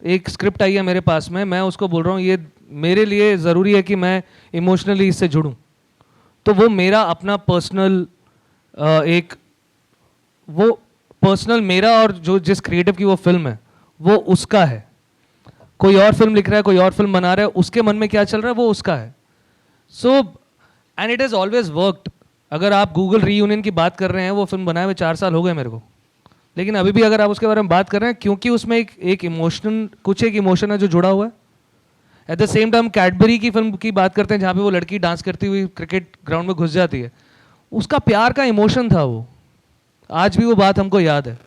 Speaker 1: एक स्क्रिप्ट आई है मेरे पास में, मैं उसको बोल रहा हूँ ये मेरे लिए ज़रूरी है कि मैं इमोशनली इससे जुड़ूँ, तो वो मेरा अपना पर्सनल वो पर्सनल मेरा और जो जिस क्रिएटिव की वो फिल्म है वो उसका है। कोई और फिल्म लिख रहा है, कोई और फिल्म बना रहा है, उसके मन में क्या चल रहा है वो उसका है। And it has always worked. अगर आप गूगल रीयूनियन की बात कर रहे हैं, वो फिल्म बनाए हुए 4 साल हो गए मेरे को, लेकिन अभी भी अगर आप उसके बारे में बात कर रहे हैं क्योंकि उसमें एक इमोशन है जो जुड़ा हुआ है। Eight the same time Cadbury की फिल्म की बात करते हैं जहाँ पे वो लड़की डांस करती हुई क्रिकेट ग्राउंड में घुस जाती है, उसका प्यार का इमोशन था वो, आज भी वो बात हमको याद है,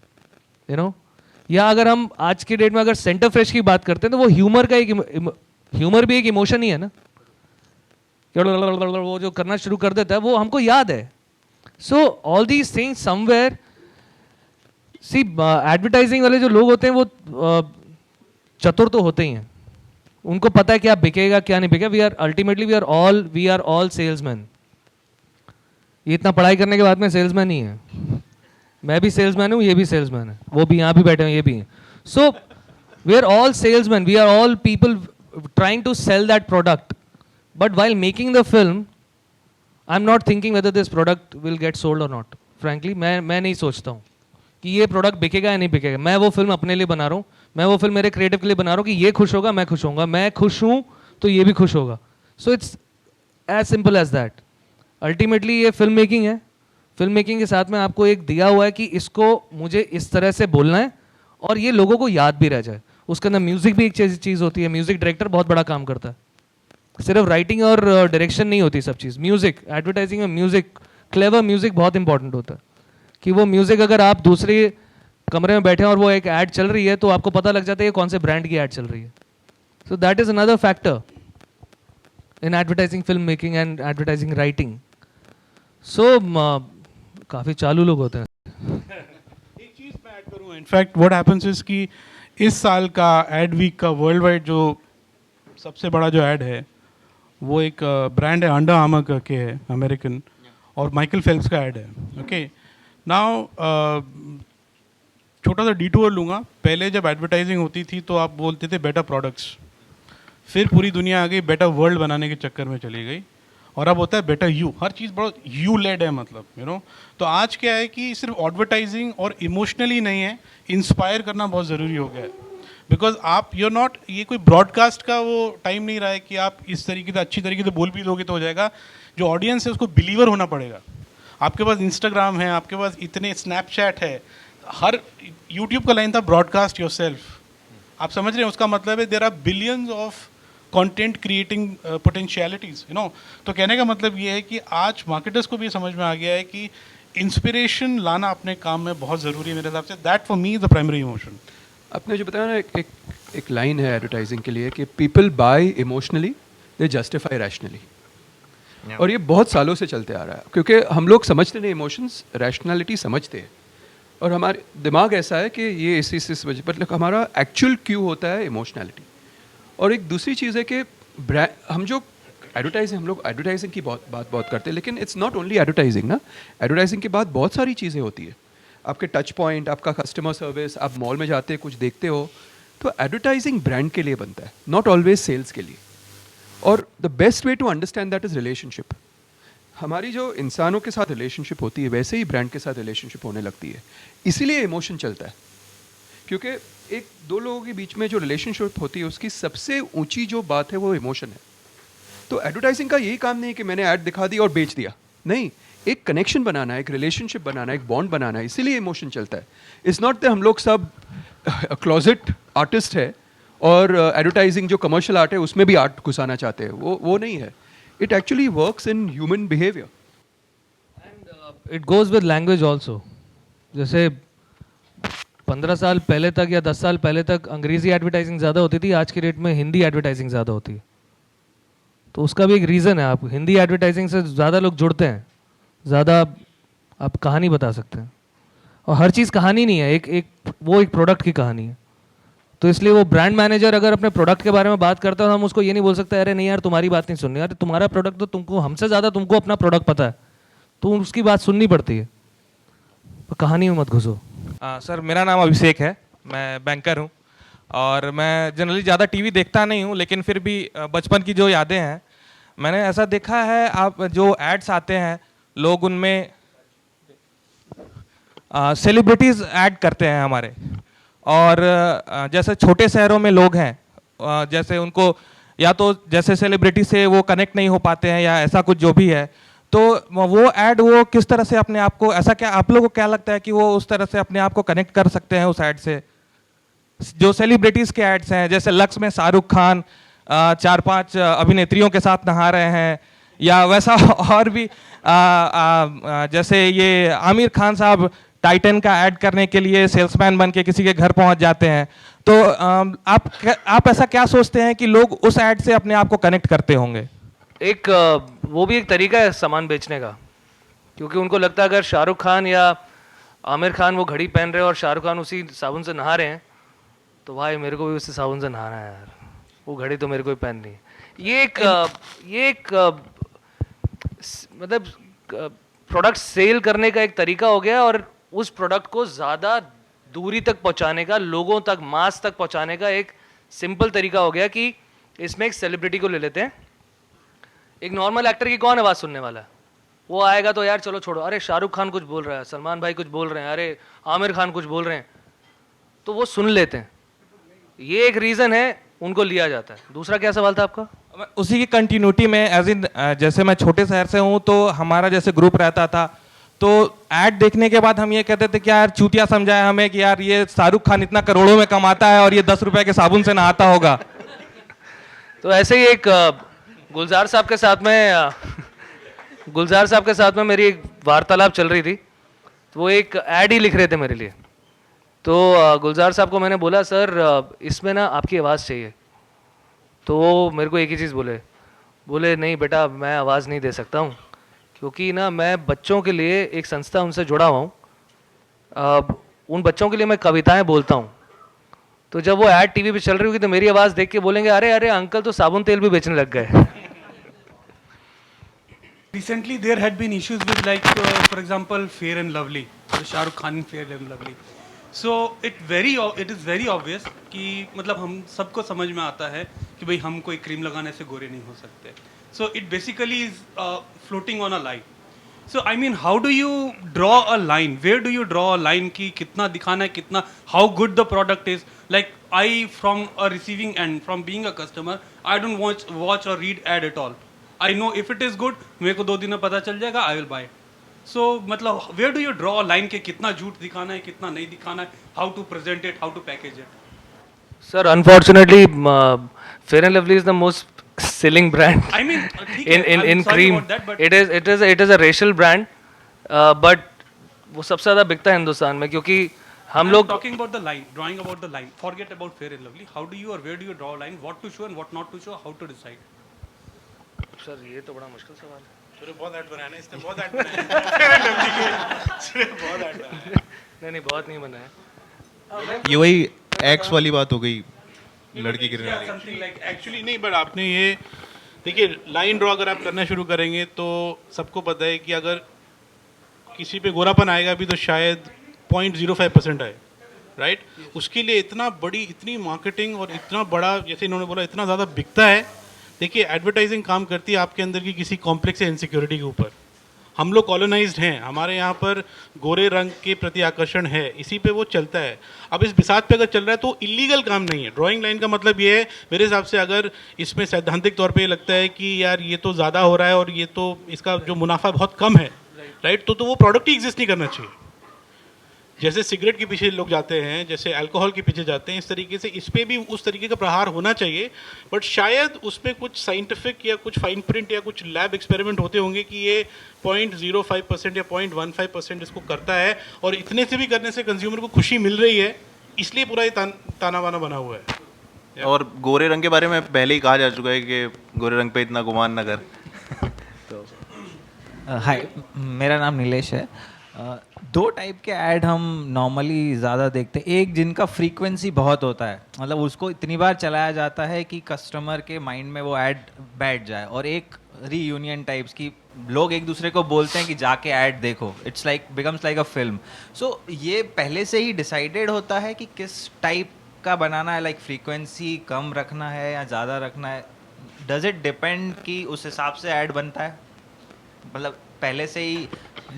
Speaker 1: यू नो। या अगर हम आज के डेट में अगर सेंटर फ्रेश की बात करते हैं तो वो ह्यूमर भी एक इमोशन ही है ना, वो जो करना शुरू कर देता है वो हमको याद है। So all these things somewhere, see advertising वाले जो लोग होते हैं वो चतुर तो होते ही हैं, उनको पता है क्या बिकेगा क्या नहीं बिकेगा। वी आर ऑल सेल्समैन, ये इतना पढ़ाई करने के बाद में सेल्समैन ही है। मैं भी सेल्समैन हूँ, ये भी सेल्समैन है, वो भी यहाँ भी बैठे हैं, ये भी हैं। So we are all salesman, we are all people trying to sell that product, but while making the film I am not thinking whether this product will get sold और नॉट। फ्रैंकली मैं नहीं सोचता हूँ कि ये प्रोडक्ट बिकेगा या नहीं बिकेगा। मैं वो फिल्म अपने लिए बना रहा हूँ, मैं वो फिल्म मेरे क्रिएटिव के लिए बना रहा हूँ कि ये खुश होगा, मैं खुश होऊंगा, मैं खुश हूँ तो ये भी खुश होगा। So it's as simple as that. Ultimately ये फिल्म मेकिंग है। फिल्म मेकिंग के साथ में आपको एक दिया हुआ है कि इसको मुझे इस तरह से बोलना है और ये लोगों को याद भी रह जाए। उसके अंदर म्यूजिक भी एक चीज़ होती है, म्यूजिक डायरेक्टर बहुत बड़ा काम करता है। सिर्फ राइटिंग और डायरेक्शन नहीं होती सब चीज़, म्यूजिक, एडवर्टाइजिंग में म्यूजिक, क्लेवर म्यूजिक बहुत इंपॉर्टेंट होता है कि वो म्यूजिक अगर आप दूसरे कमरे में बैठे हैं और वो एक ऐड चल रही है तो आपको पता लग जाता है कि कौन से ब्रांड की ऐड चल रही है। So that is another factor in advertising film making and advertising writing. So काफ़ी चालू लोग होते हैं।
Speaker 2: एक चीज़ मैं ऐड करूँ, इनफैक्ट व्हाट हैपेंस इज कि इस साल का एड वीक का वर्ल्ड वाइड जो सबसे बड़ा जो ऐड है वो एक ब्रांड है अंडर आर्मर करके है, अमेरिकन, और माइकल फेल्प्स का ऐड है। ओके, नाउ छोटा सा डिटूर लूँगा। पहले जब एडवर्टाइजिंग होती थी तो आप बोलते थे बेटर प्रोडक्ट्स, फिर पूरी दुनिया आ गई बेटर वर्ल्ड बनाने के चक्कर में चली गई, और अब होता है बेटर यू। हर चीज़ बड़ा यू लेड है, मतलब यू नो। तो आज क्या है कि सिर्फ एडवर्टाइजिंग और इमोशनली नहीं है, इंस्पायर करना बहुत ज़रूरी हो गया है। बिकॉज आप यूर नॉट, ये कोई ब्रॉडकास्ट का वो टाइम नहीं रहा है कि आप इस तरीके से अच्छी तरीके से बोल भी दोगे तो हो जाएगा। जो ऑडियंस है उसको बिलीवर होना पड़ेगा। आपके पास इंस्टाग्राम है, आपके पास इतने स्नैपचैट है, हर यूट्यूब का लाइन था ब्रॉडकास्ट योर सेल्फ। आप समझ रहे हैं, उसका मतलब है there are billions of content creating potentialities, you know. तो कहने का मतलब ये है कि आज मार्केटर्स को भी समझ में आ गया है कि इंस्पिरेशन लाना अपने काम में बहुत ज़रूरी है मेरे हिसाब से। That for me is the primary emotion.
Speaker 3: आपने जो बताया ना, एक लाइन है एडवर्टाइजिंग के लिए कि पीपल बाय इमोशनली, दे जस्टिफाई रैशनली। और ये बहुत सालों से चलते आ रहा है, क्योंकि हम लोग समझते नहीं इमोशंस, रैशनैलिटी समझते हैं, और हमारे दिमाग ऐसा है कि ये इस वजह पर, हमारा एक्चुअल क्यू होता है इमोशनैलिटी। और एक दूसरी चीज़ है कि हम जो एडवर्टाइजिंग, हम लोग एडवर्टाइजिंग की बहुत करते हैं, लेकिन इट्स नॉट ओनली एडवर्टाइजिंग ना। एडवर्टाइजिंग के बाद बहुत सारी चीज़ें होती है, आपके टच पॉइंट, आपका कस्टमर सर्विस, आप मॉल में जाते हैं कुछ देखते हो, तो एडवर्टाइजिंग ब्रांड के लिए बनता है, नॉट ऑलवेज सेल्स के लिए। और the best way to understand that is relationship. हमारी जो इंसानों के साथ रिलेशनशिप होती है, वैसे ही ब्रांड के साथ रिलेशनशिप होने लगती है। इसीलिए इमोशन चलता है, क्योंकि एक दो लोगों के बीच में जो रिलेशनशिप होती है उसकी सबसे ऊंची जो बात है वो इमोशन है। तो एडवर्टाइजिंग का यही काम नहीं है कि मैंने ऐड दिखा दी और बेच दिया, नहीं, एक कनेक्शन बनाना है, एक रिलेशनशिप बनाना है, एक बॉन्ड बनाना है, इसीलिए इमोशन चलता है। इट्स नॉट दैट हम लोग सब क्लोजेट आर्टिस्ट है और एडवर्टाइजिंग जो कमर्शियल आर्ट है उसमें भी आर्ट घुसाना चाहते हैं, वो नहीं है। It actually works in human behaviour
Speaker 1: and it goes with language also. जैसे 15 साल पहले तक या 10 साल पहले तक अंग्रेजी एडवर्टाइजिंग ज़्यादा होती थी, आज की डेट में हिंदी एडवर्टाइजिंग ज़्यादा होती है। तो उसका भी एक रीज़न है, आप हिंदी एडवर्टाइजिंग से ज़्यादा लोग जुड़ते हैं, ज़्यादा आप कहानी बता सकते हैं। और हर चीज़ कहानी नहीं है, एक प्रोडक्ट की कहानी है। तो इसलिए वो ब्रांड मैनेजर अगर अपने प्रोडक्ट के बारे में बात करता है तो हम उसको ये नहीं बोल सकते अरे नहीं यार तुम्हारी बात नहीं सुननी, अरे तुम्हारा प्रोडक्ट तो तुमको हमसे ज़्यादा तुमको अपना प्रोडक्ट पता है, तो उसकी बात सुननी पड़ती है। तो कहानी में मत घुसो।
Speaker 6: सर मेरा नाम अभिषेक है, मैं बैंकर हूँ और मैं जनरली ज़्यादा टीवी देखता नहीं हूँ, लेकिन फिर भी बचपन की जो यादें हैं, मैंने ऐसा देखा है आप जो एड्स आते हैं लोग उनमें सेलिब्रिटीज़ ऐड करते हैं हमारे, और जैसे छोटे शहरों में लोग हैं जैसे उनको या तो जैसे सेलिब्रिटी से वो कनेक्ट नहीं हो पाते हैं या ऐसा कुछ जो भी है, तो वो ऐड वो किस तरह से अपने आप को, ऐसा क्या आप लोगों को क्या लगता है कि वो उस तरह से अपने आप को कनेक्ट कर सकते हैं उस ऐड से? जो सेलिब्रिटीज़ के एड्स हैं, जैसे लक्स में शाहरुख खान 4-5 अभिनेत्रियों के साथ नहा रहे हैं, या वैसा और भी जैसे ये आमिर खान साहब टाइटन का ऐड करने के लिए सेल्समैन बन के किसी के घर पहुंच जाते हैं, तो आप ऐसा क्या सोचते हैं कि लोग उस ऐड से अपने आप को कनेक्ट करते होंगे?
Speaker 1: एक वो भी एक तरीका है सामान बेचने का, क्योंकि उनको लगता है अगर शाहरुख खान या आमिर खान वो घड़ी पहन रहे हैं और शाहरुख खान उसी साबुन से नहा रहे हैं, तो भाई मेरे को भी उसी साबुन से नहाना है यार, वो घड़ी तो मेरे को ही पहननी है। ये एक मतलब प्रोडक्ट सेल करने का एक तरीका हो गया और उस प्रोडक्ट को ज़्यादा दूरी तक पहुंचाने का, लोगों तक, मास तक पहुंचाने का एक सिंपल तरीका हो गया कि इसमें एक सेलिब्रिटी को ले लेते हैं। एक नॉर्मल एक्टर की कौन आवाज़ सुनने वाला है? वो आएगा तो यार चलो छोड़ो, अरे शाहरुख खान कुछ बोल रहा है, सलमान भाई कुछ बोल रहे हैं, अरे आमिर खान कुछ बोल रहे हैं, तो वो सुन लेते हैं। ये एक रीज़न है, उनको लिया जाता है। दूसरा क्या सवाल था आपका?
Speaker 6: उसी की कंटिन्यूटी में एज इन जैसे मैं छोटे शहर से हूँ तो हमारा जैसे ग्रुप रहता था, तो ऐड देखने के बाद हम ये कहते थे कि यार चूतिया समझाया हमें कि यार ये शाहरुख खान इतना करोड़ों में कमाता है और ये 10 रुपए के साबुन से नहाता होगा।
Speaker 1: तो ऐसे ही एक गुलजार साहब के साथ में मेरी एक वार्तालाप चल रही थी, तो वो एक ऐड ही लिख रहे थे मेरे लिए। तो गुलजार साहब को मैंने बोला, सर इसमें ना आपकी आवाज़ चाहिए। तो वो मेरे को एक ही चीज़ बोले नहीं बेटा, मैं आवाज़ नहीं दे सकता हूँ, क्योंकि ना मैं बच्चों के लिए एक संस्था उनसे जुड़ा हुआ हूँ, उन बच्चों के लिए मैं कविताएं बोलता हूँ। तो जब वो ऐड टीवी पे चल रही होगी तो मेरी आवाज़ देख के बोलेंगे, अरे अरे अंकल तो साबुन तेल भी बेचने लग गए।
Speaker 2: Recently, there had been issues with, like, for example, Fair and Lovely, the Shah Rukh Khan Fair and Lovely. So it is very obvious कि मतलब हम सबको समझ में आता है कि भाई हम कोई क्रीम लगाने से गोरे नहीं हो सकते. So it basically is floating on a line. So I mean, how do you draw a line? Where do you draw a line कि कितना दिखाना है, कितना, how good the product is? Like I, from a receiving end, from being a customer, I don't watch or read ad at all. I know if it is good, मेरे को 2 दिन में पता चल जाएगा, I will buy it. So मतलब where do you draw a line कि कितना झूठ दिखाना है, कितना नहीं दिखाना है, how to present it, how to package it?
Speaker 1: Sir, unfortunately, Fair and Lovely is the most selling brand.
Speaker 2: I mean,
Speaker 1: in
Speaker 2: sorry
Speaker 1: cream.
Speaker 2: about that, but
Speaker 1: It is a racial brand, but वो सबसे ज़्यादा बिकता है हिंदुस्तान में, क्योंकि हम लोग
Speaker 2: talking about the line, drawing about the line. Forget about Fair and Lovely. How do you or where do you draw a line? What to show and what not to show? How to decide?
Speaker 1: Sir ये तो बड़ा मुश्किल सवाल है।
Speaker 2: सूर्य बहुत ऐड बनाया ना, इसने बहुत ऐड बनाया। सूर्य बहुत ऐड बनाया।
Speaker 1: नहीं बहुत नहीं बनाया।
Speaker 5: ये वही एक्स वाली बात हो गई, लड़की गिरने वाली।
Speaker 2: Something like actually नहीं, but आपने ये देखिए, लाइन ड्रॉ अगर आप करना शुरू करेंगे तो सबको पता है कि अगर किसी पे गोरापन आएगा भी तो शायद 0.05% आए, राइट? उसके लिए इतनी मार्केटिंग और इतना बड़ा, जैसे इन्होंने बोला, इतना ज़्यादा बिकता है। देखिए, एडवर्टाइजिंग काम करती है आपके अंदर की किसी कॉम्प्लेक्स या इनसिक्योरिटी के ऊपर। हम लोग कॉलोनाइज्ड हैं, हमारे यहाँ पर गोरे रंग के प्रति आकर्षण है, इसी पे वो चलता है। अब इस बिसात पे अगर चल रहा है तो इलीगल काम नहीं है। ड्राइंग लाइन का मतलब ये है मेरे हिसाब से, अगर इसमें सैद्धांतिक तौर पे ये लगता है कि यार ये तो ज़्यादा हो रहा है और ये तो इसका जो मुनाफा बहुत कम है, राइट, तो वो प्रोडक्ट ही एग्जिस्ट नहीं करना चाहिए। जैसे सिगरेट के पीछे लोग जाते हैं, जैसे अल्कोहल के पीछे जाते हैं, इस तरीके से इस पर भी उस तरीके का प्रहार होना चाहिए। बट शायद उसमें कुछ साइंटिफिक या कुछ फाइन प्रिंट या कुछ लैब एक्सपेरिमेंट होते होंगे कि ये 0.05% या 0.15% इसको करता है, और इतने से भी करने से कंज्यूमर को खुशी मिल रही है, इसलिए पूरा ये ताना बाना बना हुआ है।
Speaker 5: और गोरे रंग के बारे में पहले ही कहा जा चुका है कि गोरे रंग पे इतना गुमान न कर।
Speaker 7: हाय, मेरा नाम नीलेश है। 2 टाइप के ऐड हम नॉर्मली ज़्यादा देखते हैं। एक जिनका फ्रीक्वेंसी बहुत होता है, मतलब उसको इतनी बार चलाया जाता है कि कस्टमर के माइंड में वो ऐड बैठ जाए, और एक रीयूनियन टाइप्स की लोग एक दूसरे को बोलते हैं कि जाके ऐड देखो, it's like becomes like a film. So ये पहले से ही डिसाइडेड होता है कि किस टाइप का बनाना है, लाइक फ्रीक्वेंसी कम रखना है या ज़्यादा रखना है। डज इट डिपेंड कि उस हिसाब से ऐड बनता है, मतलब पहले से ही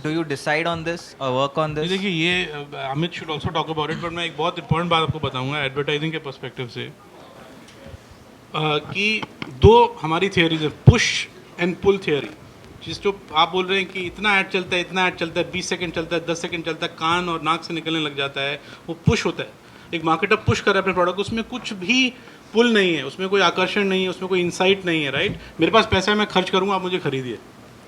Speaker 7: do you decide on this और वर्क ऑन दिस?
Speaker 2: देखिए, ये Amit should also talk about it, but मैं एक बहुत इंपॉर्टेंट बात आपको बताऊंगा एडवर्टाइजिंग के पर्सपेक्टिव से, कि 2 हमारी थियोरीज है, पुश एंड पुल थियोरी। जिस जो आप बोल रहे हैं कि इतना ऐड चलता है, इतना ऐड चलता है, 20 सेकंड चलता है, 10 सेकंड चलता है, कान और नाक से निकलने लग जाता है, वो पुश होता है। एक मार्केटर पुश कर रहा है अपने प्रोडक्ट, उसमें कुछ भी पुल नहीं है, उसमें कोई आकर्षण नहीं है, उसमें कोई इंसाइट नहीं है, राइट? मेरे पास पैसा है, मैं खर्च करूँगा, आप मुझे खरीदिए,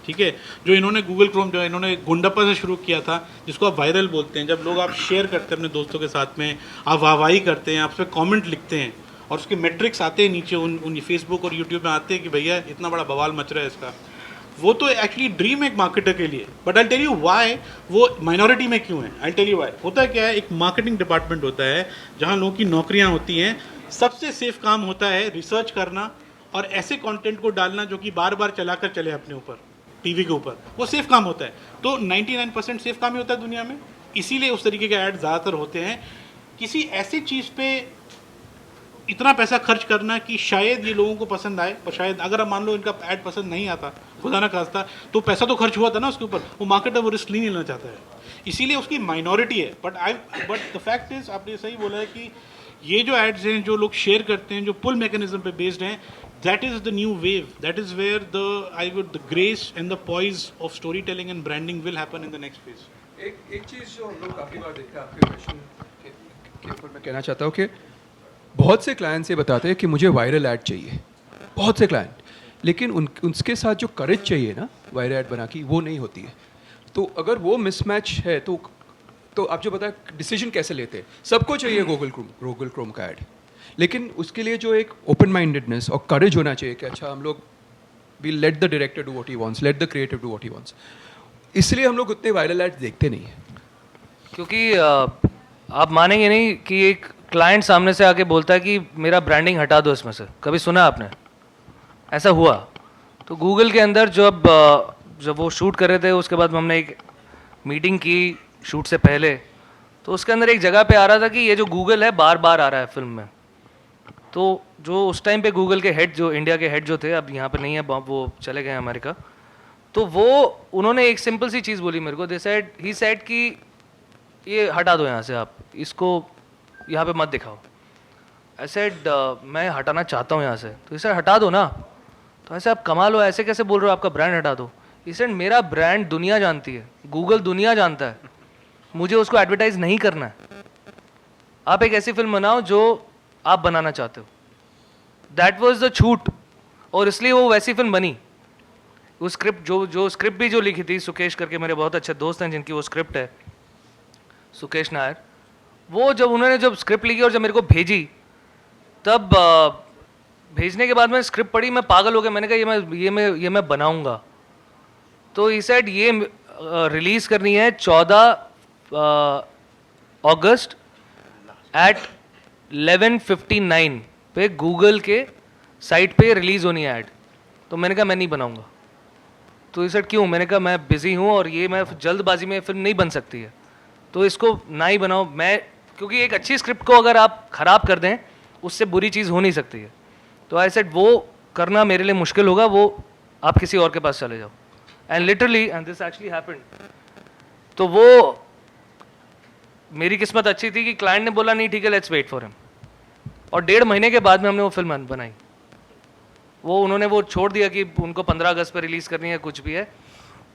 Speaker 2: ठीक है? जो इन्होंने गूगल क्रोम, जो इन्होंने गुंडप्पा से शुरू किया था, जिसको आप वायरल बोलते हैं, जब लोग आप शेयर करते हैं अपने दोस्तों के साथ में, आप वाहवाही करते हैं, आप उस पर कॉमेंट लिखते हैं, और उसके मेट्रिक्स आते हैं नीचे उन फेसबुक और यूट्यूब में आते हैं कि भैया इतना बड़ा बवाल मच रहा है इसका, वो तो एक्चुअली ड्रीम है एक मार्केटर के लिए। But I tell you why वो माइनॉरिटी में क्यों है। I tell you why. होता क्या है, एक मार्केटिंग डिपार्टमेंट होता है जहाँ लोगों की नौकरियाँ होती हैं, सबसे सेफ काम होता है रिसर्च करना और ऐसे कंटेंट को डालना जो कि बार बार चलाकर चले अपने ऊपर, टीवी के ऊपर, वो सेफ काम होता है। तो 99% सेफ काम ही होता है दुनिया में, इसीलिए उस तरीके के ऐड ज़्यादातर होते हैं। किसी ऐसी चीज़ पे इतना पैसा खर्च करना कि शायद ये लोगों को पसंद आए, और शायद अगर आप मान लो इनका ऐड पसंद नहीं आता, खुदा ना खास्ता, तो पैसा तो खर्च हुआ था ना उसके ऊपर, वो मार्केटर वो रिस्क नहीं लेना चाहता है, इसीलिए उसकी माइनॉरिटी है। बट द फैक्ट इज़, आपने सही बोला है कि ये जो एड्स हैं जो लोग शेयर करते हैं, जो पुल मैकेनिज्म पे बेस्ड हैं, that is the new wave, that is where the grace and the poise of story telling and branding will happen in the next phase.
Speaker 3: एक चीज़ जो हम लोग काफ़ी बार देखते हैं आपके क्वेश्चन के ऊपर मैं कहना चाहता हूँ कि बहुत से क्लाइंट्स ये बताते हैं कि मुझे वायरल ऐड चाहिए, बहुत से क्लाइंट, लेकिन उसके साथ जो करेज चाहिए ना वायरल ऐड बना की, वो नहीं होती है। तो अगर वो मिसमैच है तो आप जो बताया डिसीजन कैसे लेते हैं, सबको चाहिए गूगल क्रोम का ऐड, लेकिन उसके लिए जो एक ओपन माइंडेडनेस और करेज होना चाहिए कि अच्छा हम लोग we let the director do what he wants, let the creative do what he wants, इसलिए हम लोग उतने वायरल ऐड देखते नहीं हैं।
Speaker 1: क्योंकि आप मानेंगे नहीं कि एक क्लाइंट सामने से आके बोलता है कि मेरा ब्रांडिंग हटा दो इसमें से, कभी सुना आपने ऐसा हुआ? तो गूगल के अंदर जब वो शूट कर रहे थे, उसके बाद हमने एक मीटिंग की शूट से पहले, तो उसके अंदर एक जगह पे आ रहा था कि ये जो गूगल है बार बार आ रहा है फिल्म में। तो जो उस टाइम पे गूगल के हेड, जो इंडिया के हेड जो थे, अब यहाँ पे नहीं है, वो चले गए अमेरिका, तो वो उन्होंने एक सिंपल सी चीज़ बोली मेरे को, ही सेड कि ये हटा दो यहाँ से, आप इसको यहाँ पे मत दिखाओ। आई सेड मैं हटाना चाहता हूँ यहाँ से, तो इसे हटा दो ना। तो ऐसे आप कमाल हो, ऐसे कैसे बोल रहे हो आपका ब्रांड हटा दो? इसे मेरा ब्रांड दुनिया जानती है, गूगल दुनिया जानता है, मुझे उसको एडवर्टाइज नहीं करना है। आप एक ऐसी फिल्म बनाओ जो आप बनाना चाहते हो, दैट वाज द छूट, और इसलिए वो वैसी फिल्म बनी। वो स्क्रिप्ट जो स्क्रिप्ट भी जो लिखी थी, सुकेश करके मेरे बहुत अच्छे दोस्त हैं जिनकी वो स्क्रिप्ट है, सुकेश नायर, वो जब स्क्रिप्ट लिखी और जब मेरे को भेजी, तब भेजने के बाद मैं स्क्रिप्ट पढ़ी, मैं पागल हो गया। मैंने कहा ये मैं बनाऊंगा। तो ही सेड ये रिलीज़ करनी है 14 अगस्त एट 11:59 पे गूगल के साइट पे रिलीज़ होनी है ऐड। तो मैंने कहा मैं नहीं बनाऊंगा। तो ही सेड क्यों? मैंने कहा मैं बिज़ी हूँ और ये मैं जल्दबाजी में फिल्म नहीं बन सकती है, तो इसको ना ही बनाओ। क्योंकि एक अच्छी स्क्रिप्ट को अगर आप ख़राब कर दें, उससे बुरी चीज़ हो नहीं सकती है। तो आई सेड वो करना मेरे लिए मुश्किल होगा, वो आप किसी और के पास चले जाओ। And literally, and this actually happened. तो वो मेरी किस्मत अच्छी थी कि क्लाइंट ने बोला नहीं ठीक है, लेट्स वेट फॉर हिम, और 1.5 महीने के बाद में हमने वो फिल्म बनाई। उन्होंने वो छोड़ दिया कि उनको 15 अगस्त पर रिलीज़ करनी है, कुछ भी है।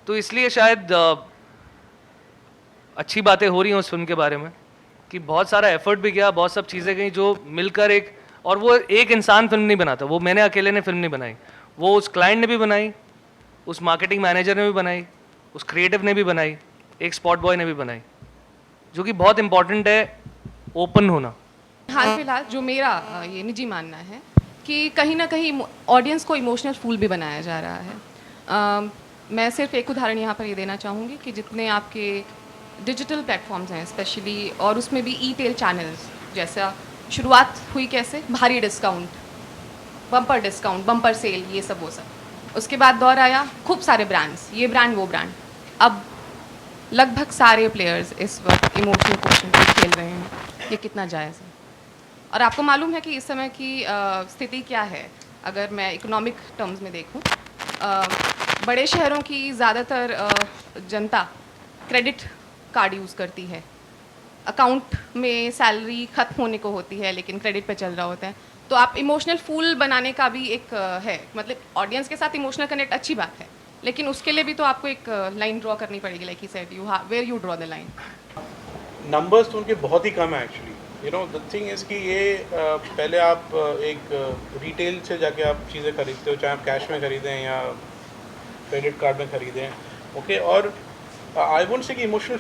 Speaker 1: तो इसलिए शायद अच्छी बातें हो रही हैं उस फिल्म के बारे में, कि बहुत सारा एफर्ट भी किया, बहुत सब चीज़ें गई जो मिलकर और वो एक इंसान फिल्म नहीं बनाता, वो मैंने अकेले ने फिल्म नहीं बनाई, वो उस क्लाइंट ने भी बनाई, उस मार्केटिंग मैनेजर ने भी बनाई, उस क्रिएटिव ने भी बनाई, एक स्पॉट बॉय ने भी बनाई, जो कि बहुत इंपॉर्टेंट है ओपन होना।
Speaker 8: हाल फिलहाल जो मेरा ये निजी मानना है कि कहीं ना कहीं ऑडियंस को इमोशनल फूल भी बनाया जा रहा है। मैं सिर्फ एक उदाहरण यहाँ पर ये देना चाहूँगी कि जितने आपके डिजिटल प्लेटफॉर्म्स हैं स्पेशली, और उसमें भी ई-टेल चैनल्स, जैसा शुरुआत हुई कैसे, भारी discount, bumper discount, bumper cell, ये सब वो सब। उसके बाद दौर आया खूब सारे ब्रांड्स, ये ब्रांड वो ब्रांड। अब लगभग सारे प्लेयर्स इस वक्त इमोशनल क्वेश्चन पे खेल रहे हैं, ये कितना जायज़ है? और आपको मालूम है कि इस समय की स्थिति क्या है? अगर मैं इकोनॉमिक टर्म्स में देखूं, बड़े शहरों की ज़्यादातर जनता क्रेडिट कार्ड यूज़ करती है, अकाउंट में सैलरी ख़त्म होने को होती है लेकिन क्रेडिट पे चल रहा होता है। तो आप इमोशनल फूल बनाने का भी एक है, मतलब ऑडियंस के साथ इमोशनल कनेक्ट अच्छी बात है, लेकिन उसके लिए भी तो आपको एक लाइन ड्रॉ करनी पड़ेगी, like he said you where you draw the line.
Speaker 2: Numbers तो उनके बहुत ही कम है actually. You know the thing is कि ये पहले आप एक रिटेल से जाके आप चीज़ें खरीदते हो, चाहे आप कैश में खरीदें या क्रेडिट कार्ड में खरीदें, ओके। और आई वोंट से कि इमोशनल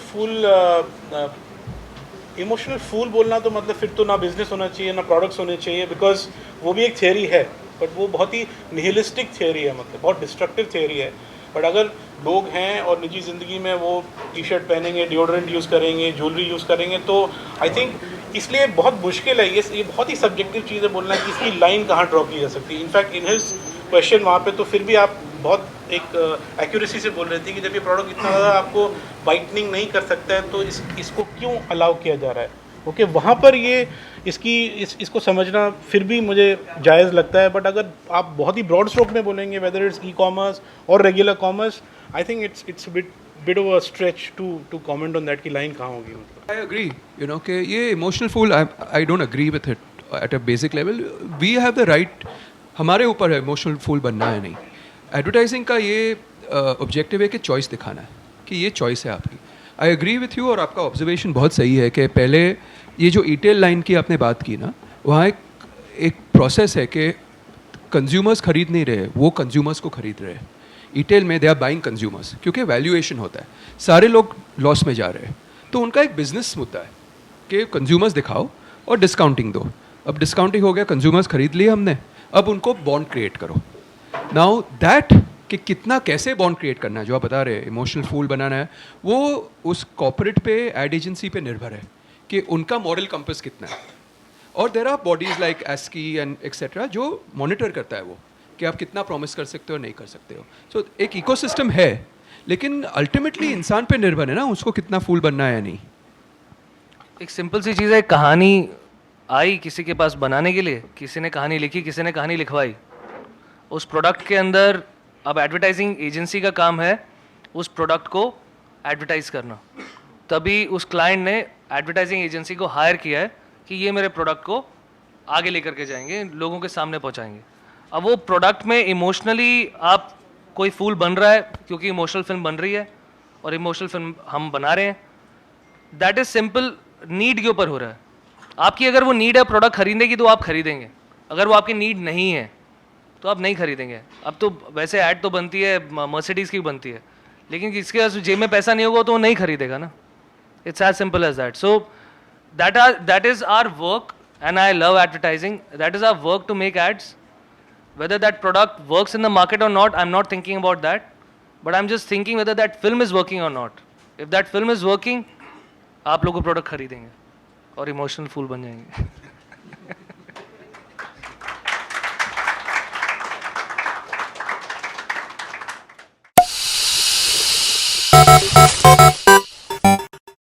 Speaker 2: फूल बोलना तो मतलब फिर तो ना बिजनेस होना चाहिए ना प्रोडक्ट्स होने चाहिए, बिकॉज वो भी एक थियरी है, बट वो बहुत ही निहिलिस्टिक थियरी है, मतलब बहुत डिस्ट्रक्टिव थियरी है। बट अगर लोग हैं और निजी ज़िंदगी में वो टी शर्ट पहनेंगे, डिओड्रेंट यूज़ करेंगे, ज्वेलरी यूज़ करेंगे, तो आई थिंक इसलिए बहुत मुश्किल है, ये बहुत ही सब्जेक्टिव चीज़ है बोलना कि इसकी लाइन कहाँ ड्रॉ की जा सकती है। इनफैक्ट इन हिज क्वेश्चन वहाँ पे तो फिर भी आप बहुत एक एक्यूरेसी से बोल रहे थे कि जब ये प्रोडक्ट इतना ज़्यादा आपको वाइटनिंग नहीं कर सकता है तो इसको क्यों अलाउ किया जा रहा है। ओके वहाँ पर ये इसको समझना फिर भी मुझे जायज़ लगता है, बट अगर आप बहुत ही ब्रॉड स्ट्रोक में बोलेंगे वेदर इट्स ई कॉमर्स और regular commerce, I think it's bit of a stretch to comment on that की लाइन कहाँ होगी।
Speaker 3: आई एग्री यू नो कि ये emotional fool I don't agree with it at a basic level. We have the right, हमारे ऊपर है इमोशनल फूल बनना है नहीं। एडवर्टाइजिंग का ये ऑब्जेक्टिव है कि चॉइस दिखाना है कि ये चॉइस है आपकी। आई एग्री विथ यू और आपका ऑब्जर्वेशन बहुत सही है कि पहले ये जो ईटेल लाइन की आपने बात की ना, वहाँ एक प्रोसेस है कि कंज्यूमर्स खरीद नहीं रहे, वो कंज्यूमर्स को खरीद रहे हैं। ईटेल में दे आर बाइंग कंज्यूमर्स, क्योंकि वैल्यूएशन होता है, सारे लोग लॉस में जा रहे हैं। तो उनका एक बिजनेस मुद्दा है कि कंज्यूमर्स दिखाओ और डिस्काउंटिंग दो। अब डिस्काउंटिंग हो गया, कंज्यूमर्स खरीद लिए हमने, अब उनको बॉन्ड क्रिएट करो। नाउ दैट कि कितना कैसे बॉन्ड क्रिएट करना है, जो आप बता रहे हैं इमोशनल फूल बनाना है, वो उस कॉर्पोरेट पे, एड एजेंसी पे निर्भर है कि उनका मॉरल कंपस कितना है। और there are bodies like ASCI and etcetera जो मॉनिटर करता है वो कि आप कितना प्रॉमिस कर सकते हो नहीं कर सकते हो। सो एक इकोसिस्टम है, लेकिन अल्टीमेटली इंसान पे निर्भर है ना उसको कितना फूल बनना है या नहीं।
Speaker 1: एक सिंपल सी चीज़ है, कहानी आई किसी के पास बनाने के लिए, किसी ने कहानी लिखी, किसी ने कहानी लिखवाई। उस प्रोडक्ट के अंदर अब एडवर्टाइजिंग एजेंसी का काम है उस प्रोडक्ट को एडवर्टाइज करना। तभी उस क्लाइंट ने एडवर्टाइजिंग एजेंसी को हायर किया है कि ये मेरे प्रोडक्ट को आगे लेकर के जाएंगे, लोगों के सामने पहुंचाएंगे। अब वो प्रोडक्ट में इमोशनली आप कोई फूल बन रहा है क्योंकि इमोशनल फिल्म बन रही है और इमोशनल फिल्म हम बना रहे हैं, दैट इज सिंपल नीड के ऊपर हो रहा है। आपकी अगर वो नीड है प्रोडक्ट खरीदने की तो आप खरीदेंगे, अगर वो आपकी नीड नहीं है तो आप नहीं खरीदेंगे। अब तो वैसे ऐड तो बनती है, मर्सिडीज़ की बनती है, लेकिन किसके पास जेब में पैसा नहीं होगा तो वो नहीं खरीदेगा ना। It's as simple as that. So that is our work and I love advertising. That is our work to make ads. Whether that product works in the market or not, I'm not thinking about that, but I'm just thinking whether that film is working or not. If that film is working, आप लोग वो प्रोडक्ट खरीदेंगे और इमोशनल फूल बन जाएंगे।